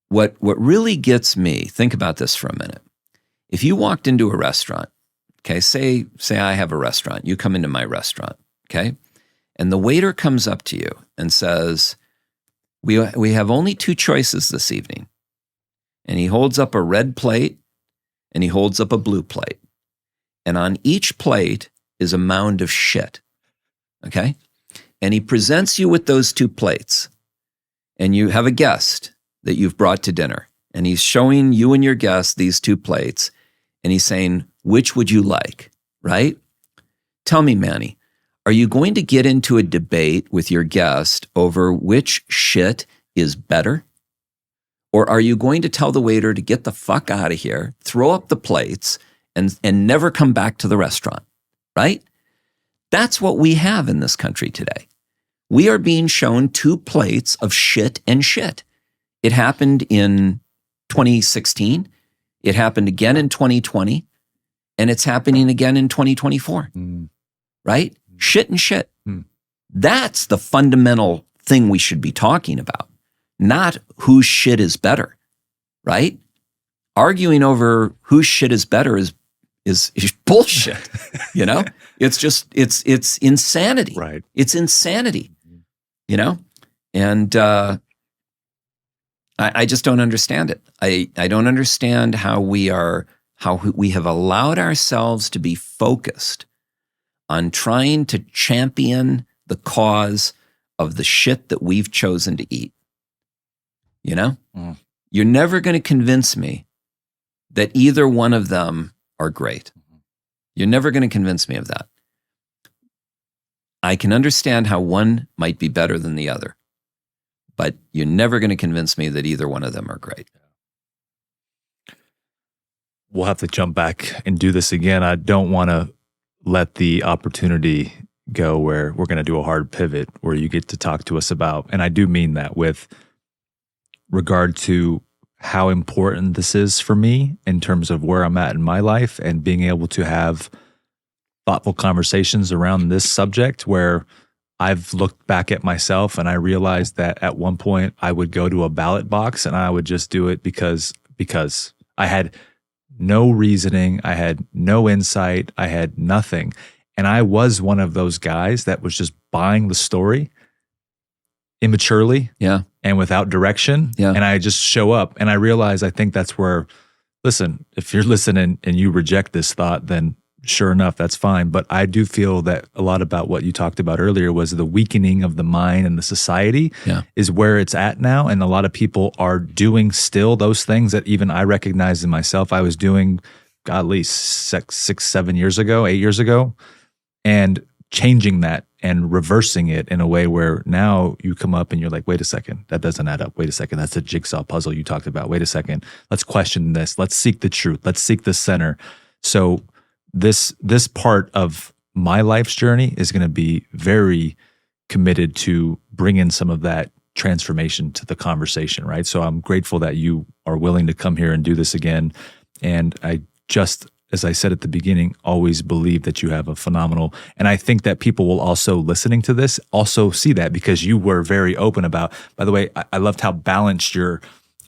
What really gets me, think about this for a minute. If you walked into a restaurant, okay, say I have a restaurant, you come into my restaurant, okay, and the waiter comes up to you and says, we have only 2 choices this evening. And he holds up a red plate and he holds up a blue plate. And on each plate is a mound of shit, okay? And he presents you with those 2 plates. And you have a guest that you've brought to dinner. And he's showing you and your guest these 2 plates. And he's saying, which would you like, right? Tell me, Manny, are you going to get into a debate with your guest over which shit is better? Or are you going to tell the waiter to get the fuck out of here, throw up the plates, and never come back to the restaurant, right? That's what we have in this country today. We are being shown 2 plates of shit and shit. It happened in 2016. It happened again in 2020. And it's happening again in 2024, right? Shit and shit. That's the fundamental thing we should be talking about, not whose shit is better, right? Arguing over whose shit is better is bullshit, It's just, it's insanity. Right. It's insanity, And I just don't understand it. I don't understand how we have allowed ourselves to be focused on trying to champion the cause of the shit that we've chosen to eat. You're never going to convince me that either one of them are great. You're never going to convince me of that. I can understand how one might be better than the other, but you're never going to convince me that either one of them are great. We'll have to jump back and do this again. I don't want to let the opportunity go where we're going to do a hard pivot where you get to talk to us about, and I do mean that with regard to how important this is for me in terms of where I'm at in my life and being able to have thoughtful conversations around this subject where I've looked back at myself and I realized that at one point I would go to a ballot box and I would just do it because I had no reasoning, I had no insight, I had nothing. And I was one of those guys that was just buying the story immaturely and without direction. And I just show up and I realize I think that's where, listen, if you're listening and you reject this thought, then sure enough, that's fine. But I do feel that a lot about what you talked about earlier was the weakening of the mind and the society is where it's at now. And a lot of people are doing still those things that even I recognize in myself. I was doing, God, at least 6, 7 years ago, 8 years ago, and changing that and reversing it in a way where now you come up and you're like, wait a second, that doesn't add up. Wait a second, that's a jigsaw puzzle you talked about. Wait a second, let's question this. Let's seek the truth. Let's seek the center. So this part of my life's journey is going to be very committed to bring in some of that transformation to the conversation, right? So I'm grateful that you are willing to come here and do this again. And I just, as I said at the beginning, always believe that you have a phenomenal, and I think that people will also listening to this also see that because you were very open about, by the way, I loved how balanced your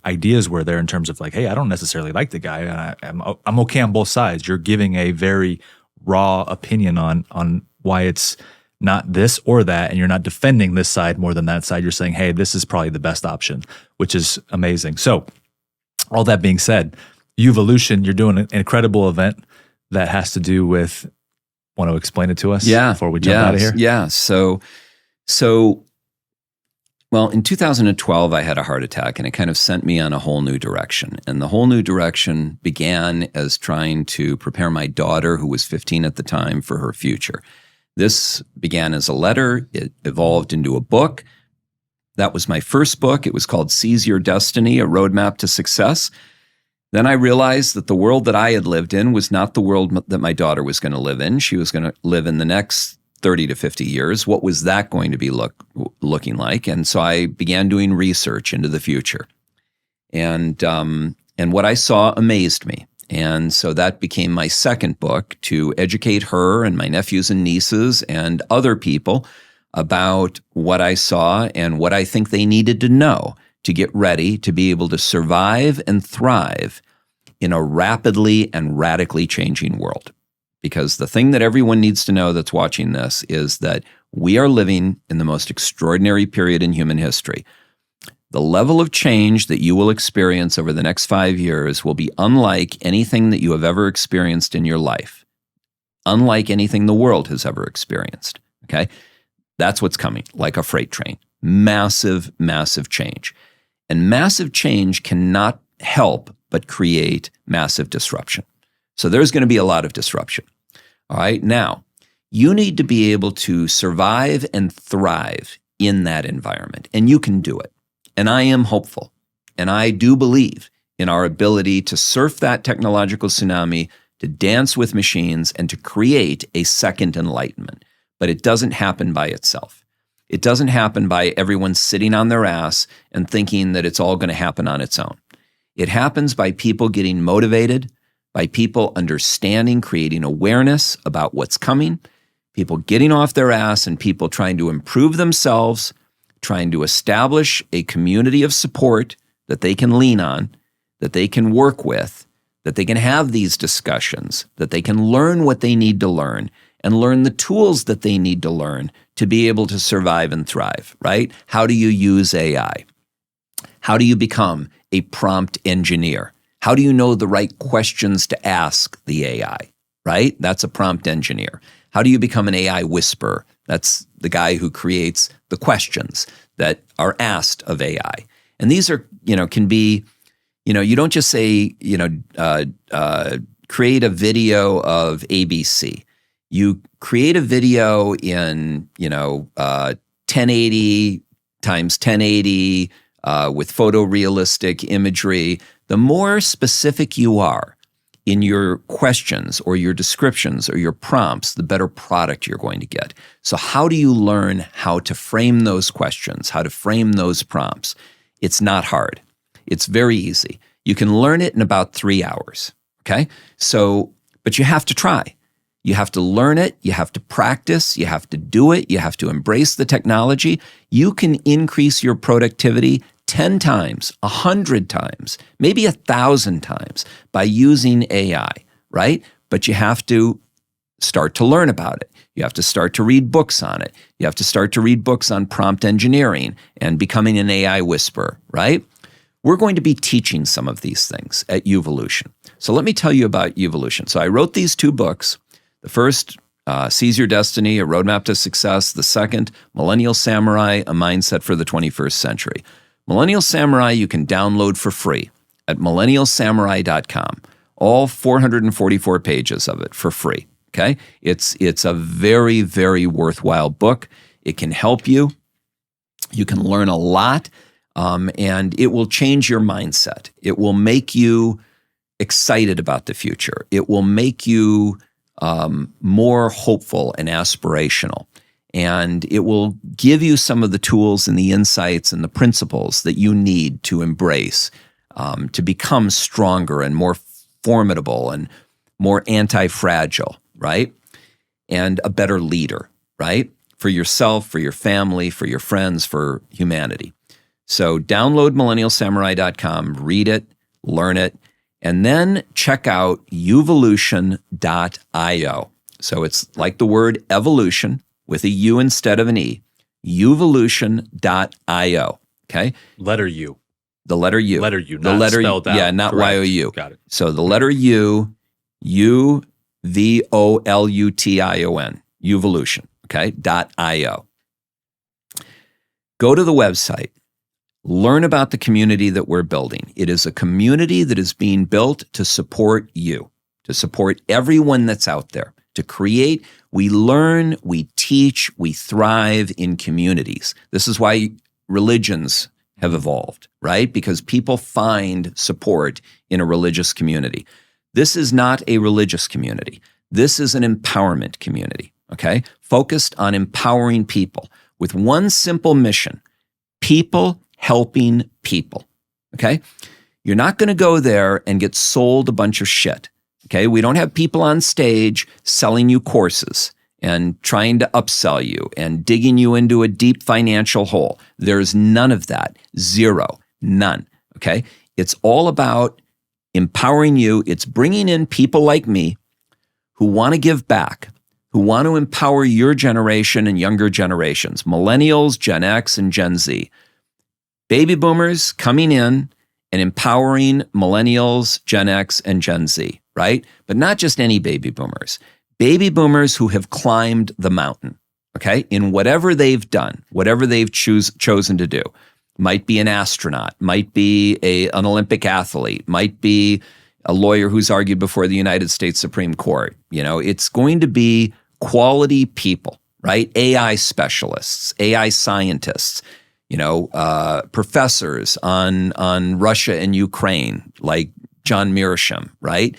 ideas were there in terms of like, hey, I don't necessarily like the guy. I'm okay on both sides. You're giving a very raw opinion on why it's not this or that, and you're not defending this side more than that side. You're saying, hey, this is probably the best option, which is amazing. So all that being said, Youvolution, you're doing an incredible event that has to do with, want to explain it to us before we jump out of here? Yeah. So, well, in 2012, I had a heart attack and it kind of sent me on a whole new direction. And the whole new direction began as trying to prepare my daughter, who was 15 at the time, for her future. This began as a letter. It evolved into a book. That was my first book. It was called Seize Your Destiny, A Roadmap to Success. Then I realized that the world that I had lived in was not the world that my daughter was going to live in. She was going to live in the next 30 to 50 years. What was that going to be looking like? And so I began doing research into the future. And what I saw amazed me. And so that became my second book, to educate her and my nephews and nieces and other people about what I saw and what I think they needed to know to get ready to be able to survive and thrive in a rapidly and radically changing world. Because the thing that everyone needs to know that's watching this is that we are living in the most extraordinary period in human history. The level of change that you will experience over the next 5 years will be unlike anything that you have ever experienced in your life, unlike anything the world has ever experienced. Okay? That's what's coming, like a freight train. Massive, massive change. And massive change cannot help but create massive disruption. So there's going to be a lot of disruption. All right. Now, you need to be able to survive and thrive in that environment, and you can do it. And I am hopeful, and I do believe in our ability to surf that technological tsunami, to dance with machines, and to create a second enlightenment. But it doesn't happen by itself. It doesn't happen by everyone sitting on their ass and thinking that it's all going to happen on its own. It happens by people getting motivated, by people understanding, creating awareness about what's coming, people getting off their ass, and people trying to improve themselves, trying to establish a community of support that they can lean on, that they can work with, that they can have these discussions, that they can learn what they need to learn, and learn the tools that they need to learn to be able to survive and thrive, right? How do you use AI? How do you become a prompt engineer? How do you know the right questions to ask the AI, right? That's a prompt engineer. How do you become an AI whisperer? That's the guy who creates the questions that are asked of AI. And these are, can be, you don't just say, create a video of ABC. You create a video in, 1080 times 1080 with photorealistic imagery. The more specific you are in your questions or your descriptions or your prompts, the better product you're going to get. So how do you learn how to frame those questions, how to frame those prompts? It's not hard. It's very easy. You can learn it in about 3 hours, okay? So, but you have to try. You have to learn it. You have to practice. You have to do it. You have to embrace the technology. You can increase your productivity 10 times, 100 times, maybe 1,000 times by using AI, right? But you have to start to learn about it. You have to start to read books on it. You have to start to read books on prompt engineering and becoming an AI whisperer, right? We're going to be teaching some of these things at Uvolution. So let me tell you about Uvolution. So I wrote these 2 books. The first, Seize Your Destiny, A Roadmap to Success. The second, Millennial Samurai, A Mindset for the 21st Century. Millennial Samurai you can download for free at millennialsamurai.com. All 444 pages of it for free, okay? It's a very, very worthwhile book. It can help you. You can learn a lot, and it will change your mindset. It will make you excited about the future. It will make you more hopeful and aspirational. And it will give you some of the tools and the insights and the principles that you need to embrace to become stronger and more formidable and more anti-fragile, right? And a better leader, right? For yourself, for your family, for your friends, for humanity. So download millennialsamurai.com, read it, learn it, and then check out uvolution.io. So it's like the word evolution with a U instead of an E, uvolution.io, okay? Letter U. The letter U. Letter U, the not letter, spelled out. Yeah, not Correct. Y-O-U. Got it. So the letter U, U-V-O-L-U-T-I-O-N, Uvolution, okay, .io. Go to the website. Learn about the community that we're building. It is a community that is being built to support you, to support everyone that's out there, to create. We learn, we teach, we thrive in communities. This is why religions have evolved, right? Because people find support in a religious community. This is not a religious community. This is an empowerment community, okay? Focused on empowering people with one simple mission: people helping people, okay? You're not going to go there and get sold a bunch of shit. Okay. We don't have people on stage selling you courses and trying to upsell you and digging you into a deep financial hole. There's none of that. Zero. None. Okay. It's all about empowering you. It's bringing in people like me who want to give back, who want to empower your generation and younger generations, millennials, Gen X, and Gen Z. Baby boomers coming in and empowering millennials, Gen X, and Gen Z, right? But not just any baby boomers. Baby boomers who have climbed the mountain, okay, in whatever they've done, whatever they've chosen to do. Might be an astronaut, might be an Olympic athlete, might be a lawyer who's argued before the United States Supreme Court. It's going to be quality people, right? AI specialists, AI scientists, professors on Russia and Ukraine, like John Mearsham, right?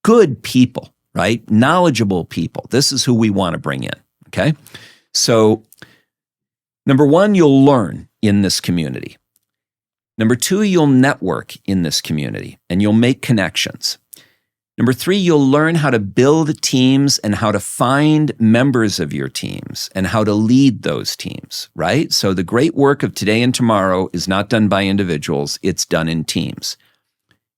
Good people, right? Knowledgeable people. This is who we want to bring in, okay? So, number one, you'll learn in this community. Number two, you'll network in this community and you'll make connections. Number three, you'll learn how to build teams and how to find members of your teams and how to lead those teams, right? So the great work of today and tomorrow is not done by individuals, it's done in teams.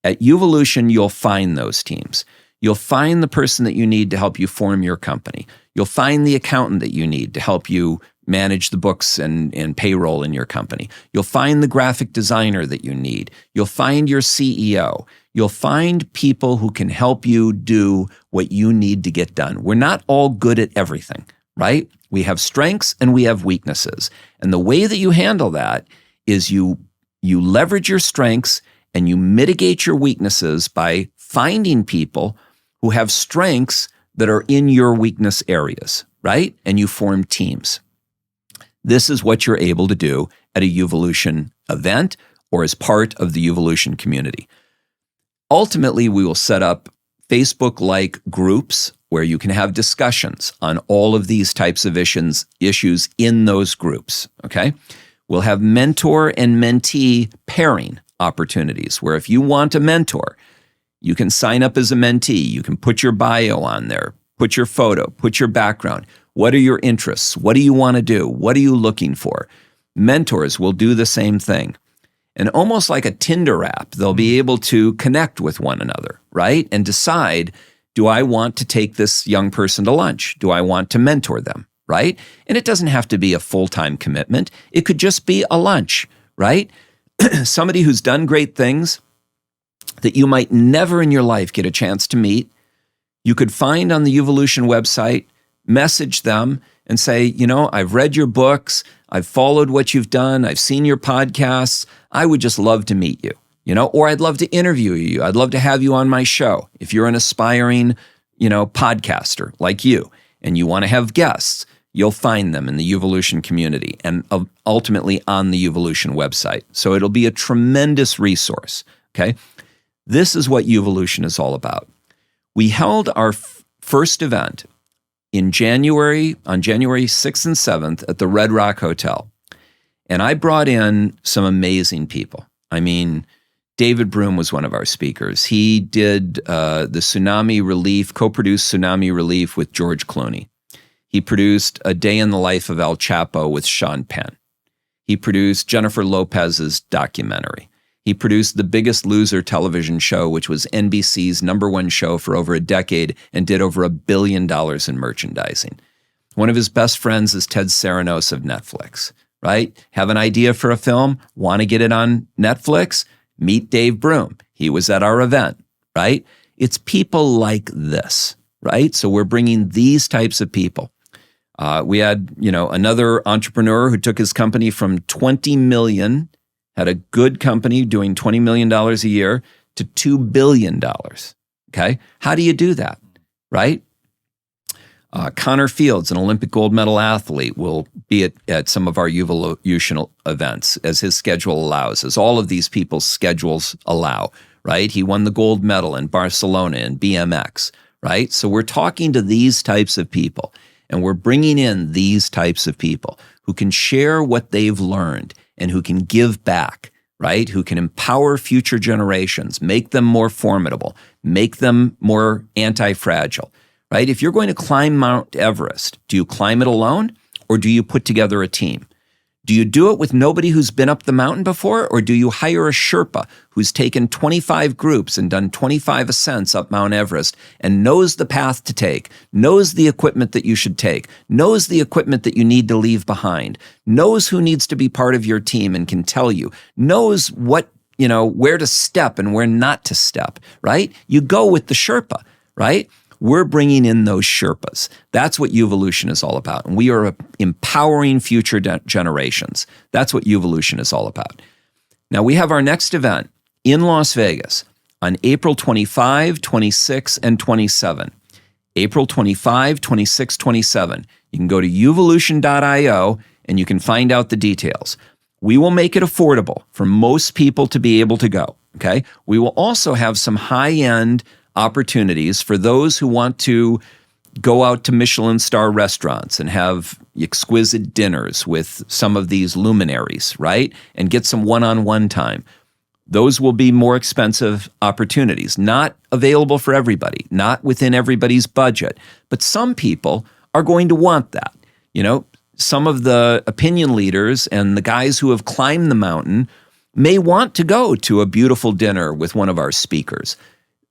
At Uvolution, you'll find those teams. You'll find the person that you need to help you form your company. You'll find the accountant that you need to help you manage the books and payroll in your company. You'll find the graphic designer that you need. You'll find your CEO. You'll find people who can help you do what you need to get done. We're not all good at everything, right? We have strengths and we have weaknesses. And the way that you handle that is you leverage your strengths and you mitigate your weaknesses by finding people who have strengths that are in your weakness areas, right? And you form teams. This is what you're able to do at a Uvolution event or as part of the Uvolution community. Ultimately, we will set up Facebook-like groups where you can have discussions on all of these types of issues in those groups, okay? We'll have mentor and mentee pairing opportunities where if you want a mentor, you can sign up as a mentee. You can put your bio on there, put your photo, put your background. What are your interests? What do you want to do? What are you looking for? Mentors will do the same thing. And almost like a Tinder app, they'll be able to connect with one another, right? And decide, do I want to take this young person to lunch? Do I want to mentor them, right? And it doesn't have to be a full-time commitment. It could just be a lunch, right? Somebody who's done great things that you might never in your life get a chance to meet, you could find on the Uvolution website, message them and say, I've read your books, I've followed what you've done, I've seen your podcasts, I would just love to meet you, or I'd love to interview you, I'd love to have you on my show. If you're an aspiring, podcaster like you and you want to have guests, you'll find them in the Uvolution community and ultimately on the Uvolution website. So it'll be a tremendous resource, okay? This is what Uvolution is all about. We held our first event on January 6th and 7th at the Red Rock Hotel. And I brought in some amazing people. I mean, David Broom was one of our speakers. He did the tsunami relief, co-produced tsunami relief with George Clooney. He produced A Day in the Life of El Chapo with Sean Penn. He produced Jennifer Lopez's documentary. He produced The Biggest Loser television show, which was NBC's #1 show for over a decade and did over $1 billion in merchandising. One of his best friends is Ted Sarandos of Netflix, right? Have an idea for a film? Want to get it on Netflix? Meet Dave Broom. He was at our event, right? It's people like this, right? So we're bringing these types of people. We had, another entrepreneur who took his company from 20 million, had a good company doing $20 million a year to $2 billion. Okay. How do you do that? Right. Connor Fields, an Olympic gold medal athlete, will be at some of our Uvolution events as his schedule allows, as all of these people's schedules allow, right? He won the gold medal in Barcelona in BMX, right? So we're talking to these types of people and we're bringing in these types of people who can share what they've learned and who can give back, right? Who can empower future generations, make them more formidable, make them more anti-fragile, right? If you're going to climb Mount Everest, do you climb it alone or do you put together a team? Do you do it with nobody who's been up the mountain before, or do you hire a Sherpa who's taken 25 groups and done 25 ascents up Mount Everest and knows the path to take, knows the equipment that you should take, knows the equipment that you need to leave behind, knows who needs to be part of your team and can tell you, knows what, where to step and where not to step, right? You go with the Sherpa, right? We're bringing in those Sherpas. That's what Evolution is all about. And we are empowering future generations. That's what Evolution is all about. Now, we have our next event in Las Vegas on April 25, 26, and 27. April 25, 26, 27. You can go to evolution.io and you can find out the details. We will make it affordable for most people to be able to go, okay? We will also have some high-end opportunities for those who want to go out to Michelin star restaurants and have exquisite dinners with some of these luminaries, right? And get some one-on-one time. Those will be more expensive opportunities, not available for everybody, not within everybody's budget. But some people are going to want that. Some of the opinion leaders and the guys who have climbed the mountain may want to go to a beautiful dinner with one of our speakers.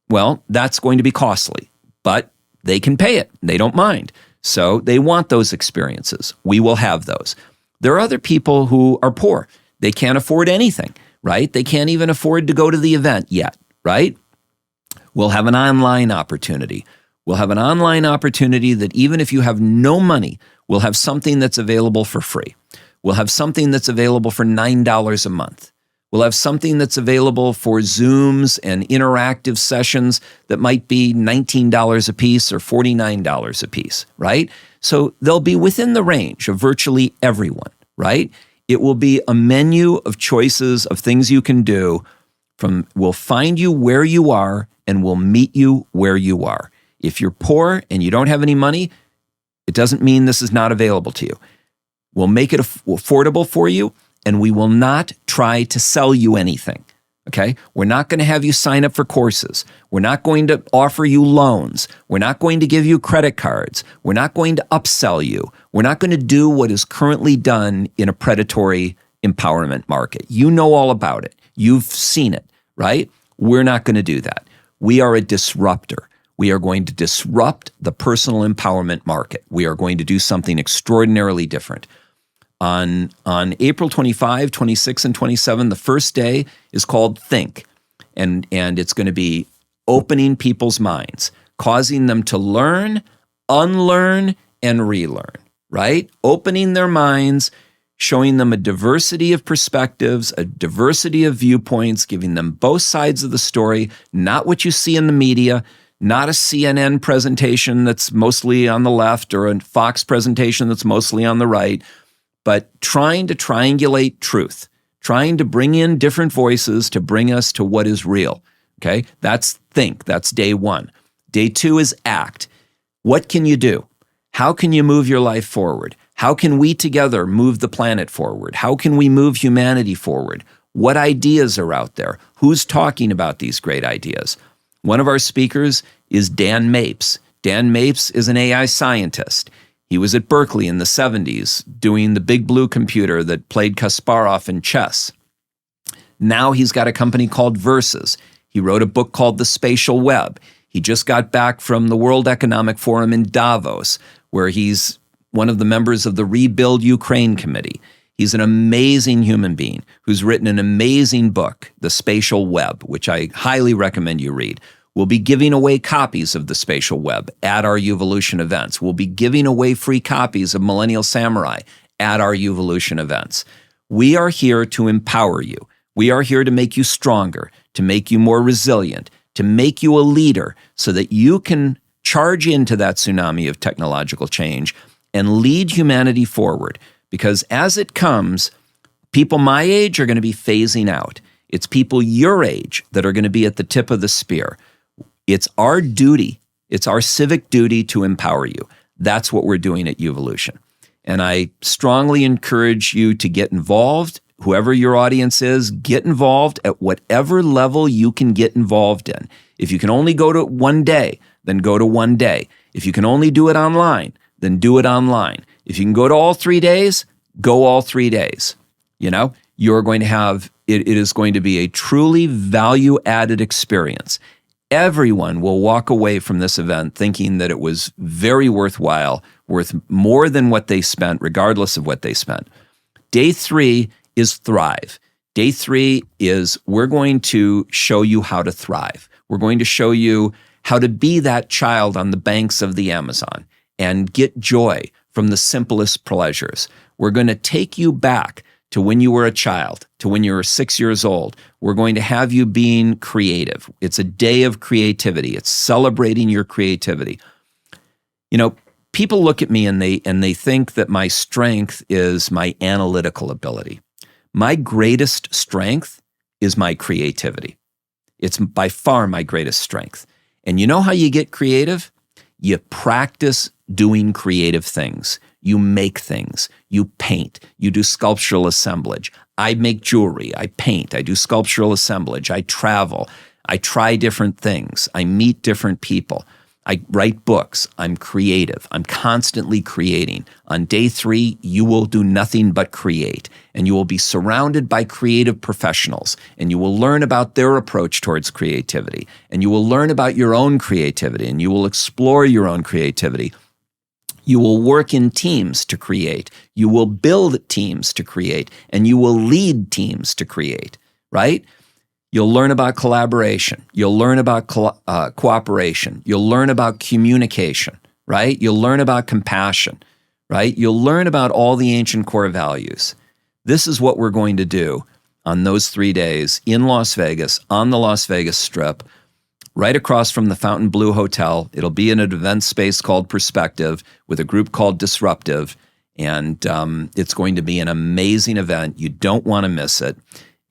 Well, that's going to be costly, but they can pay it. They don't mind. So they want those experiences. We will have those. There are other people who are poor. They can't afford anything, right? They can't even afford to go to the event yet, right? We'll have an online opportunity. We'll have an online opportunity that even if you have no money, we'll have something that's available for free. We'll have something that's available for $9 a month. We'll have something that's available for Zooms and interactive sessions that might be $19 a piece or $49 a piece, right? So they'll be within the range of virtually everyone, right? It will be a menu of choices of things you can do. We'll find you where you are and we'll meet you where you are. If you're poor and you don't have any money, it doesn't mean this is not available to you. We'll make it affordable for you. And we will not try to sell you anything, okay? We're not going to have you sign up for courses. We're not going to offer you loans. We're not going to give you credit cards. We're not going to upsell you. We're not going to do what is currently done in a predatory empowerment market. You know all about it. You've seen it, right? We're not going to do that. We are a disruptor. We are going to disrupt the personal empowerment market. We are going to do something extraordinarily different. On April 25, 26, and 27, the first day is called Think. And it's going to be opening people's minds, causing them to learn, unlearn, and relearn, right? Opening their minds, showing them a diversity of perspectives, a diversity of viewpoints, giving them both sides of the story, not what you see in the media, not a CNN presentation that's mostly on the left or a Fox presentation that's mostly on the right, but trying to triangulate truth, trying to bring in different voices to bring us to what is real, okay? That's Think. That's day one. Day two is Act. What can you do? How can you move your life forward? How can we together move the planet forward? How can we move humanity forward? What ideas are out there? Who's talking about these great ideas? One of our speakers is Dan Mapes. Dan Mapes is an AI scientist. He was at Berkeley in the 70s doing the big blue computer that played Kasparov in chess. Now he's got a company called Versus. He wrote a book called The Spatial Web. He just got back from the World Economic Forum in Davos, where he's one of the members of the Rebuild Ukraine Committee. He's an amazing human being who's written an amazing book, The Spatial Web, which I highly recommend you read. We'll be giving away copies of The Spatial Web at our Evolution events. We'll be giving away free copies of Millennial Samurai at our Evolution events. We are here to empower you. We are here to make you stronger, to make you more resilient, to make you a leader so that you can charge into that tsunami of technological change and lead humanity forward. Because as it comes, people my age are going to be phasing out. It's people your age that are going to be at the tip of the spear. It's our duty, it's our civic duty to empower you. That's what we're doing at Evolution. And I strongly encourage you to get involved whoever your audience is, get involved at whatever level you can get involved in. If you can only go to one day, then go to one day. If you can only do it online, then do it online. If you can go to all 3 days, go all 3 days. You're going to have, it is going to be a truly value-added experience. Everyone will walk away from this event thinking that it was very worthwhile, worth more than what they spent, regardless of what they spent. Day 3 is thrive. Day 3 is we're going to show you how to thrive. We're going to show you how to be that child on the banks of the Amazon and get joy from the simplest pleasures. We're going to take you back to when you were a child, to when you were 6 years old. We're going to have you being creative. It's a day of creativity. It's celebrating your creativity. People look at me and they think that my strength is my analytical ability. My greatest strength is my creativity. It's by far my greatest strength. And you know how you get creative? You practice doing creative things. You make things. You paint. You do sculptural assemblage. I make jewelry. I paint. I do sculptural assemblage. I travel. I try different things. I meet different people. I write books. I'm creative. I'm constantly creating. On day 3, you will do nothing but create, and you will be surrounded by creative professionals, and you will learn about their approach towards creativity, and you will learn about your own creativity, and you will explore your own creativity. You will work in teams to create. You will build teams to create, and you will lead teams to create, right? You'll learn about collaboration. You'll learn about cooperation. You'll learn about communication, right? You'll learn about compassion, right? You'll learn about all the ancient core values. This is what we're going to do on those 3 days in Las Vegas, on the Las Vegas Strip, right across from the Fontainebleau Hotel. It'll be in an event space called Perspective with a group called Disruptive, and it's going to be an amazing event. You don't want to miss it.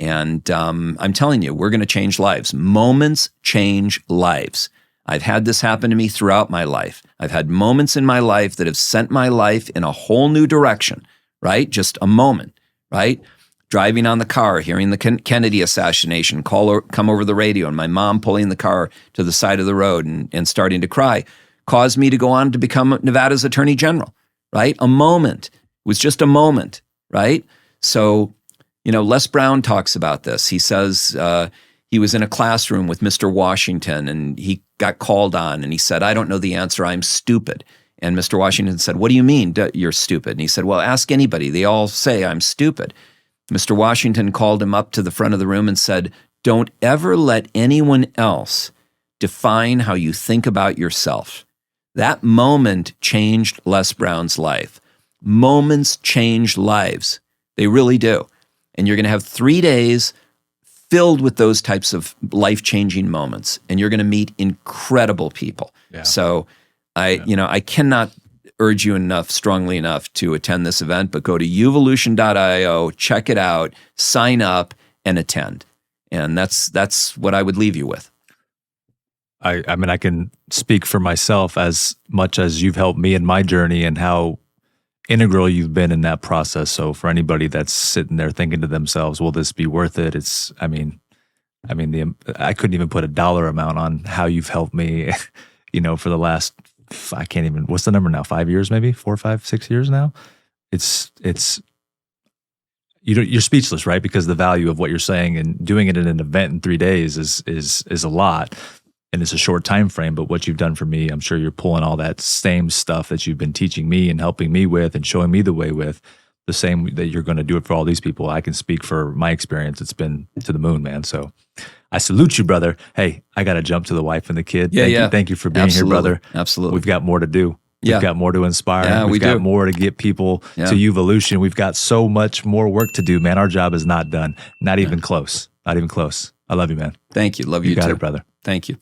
And I'm telling you, we're going to change lives. Moments change lives. I've had this happen to me throughout my life. I've had moments in my life that have sent my life in a whole new direction, right? Just a moment, right? Driving on the car, hearing the Kennedy assassination come over the radio, and my mom pulling the car to the side of the road and starting to cry caused me to go on to become Nevada's Attorney General, right? A moment. It was just a moment, right? So, Les Brown talks about this. He says he was in a classroom with Mr. Washington, and he got called on, and he said, "I don't know the answer. I'm stupid." And Mr. Washington said, "What do you mean you're stupid?" And he said, "Well, ask anybody. They all say I'm stupid." Mr. Washington called him up to the front of the room and said, "Don't ever let anyone else define how you think about yourself." That moment changed Les Brown's life. Moments change lives. They really do. And you're going to have 3 days filled with those types of life-changing moments, and you're going to meet incredible people. Yeah. So I cannot urge you strongly enough to attend this event, but go to uvolution.io, check it out, sign up, and attend. And that's what I would leave you with. I mean, I can speak for myself as much as you've helped me in my journey and how integral you've been in that process. So for anybody that's sitting there thinking to themselves, will this be worth it? I couldn't even put a dollar amount on how you've helped me, for the last, I can't even, what's the number now? 5 years, maybe 4, 5, 6 years now. You're speechless, right? Because the value of what you're saying and doing it in an event in 3 days is a lot. And it's a short time frame, but what you've done for me, I'm sure you're pulling all that same stuff that you've been teaching me and helping me with and showing me the way with, the same that you're going to do it for all these people. I can speak for my experience. It's been to the moon, man. So I salute you, brother. Hey, I got to jump to the wife and the kid. Thank you for being here, brother. Absolutely. We've got more to do. We've got more to inspire. Yeah, We've got more to get people to evolution. We've got so much more work to do, man. Our job is not done. Not even close. Not even close. I love you, man. Thank you. Love you too. You got it, brother. Thank you.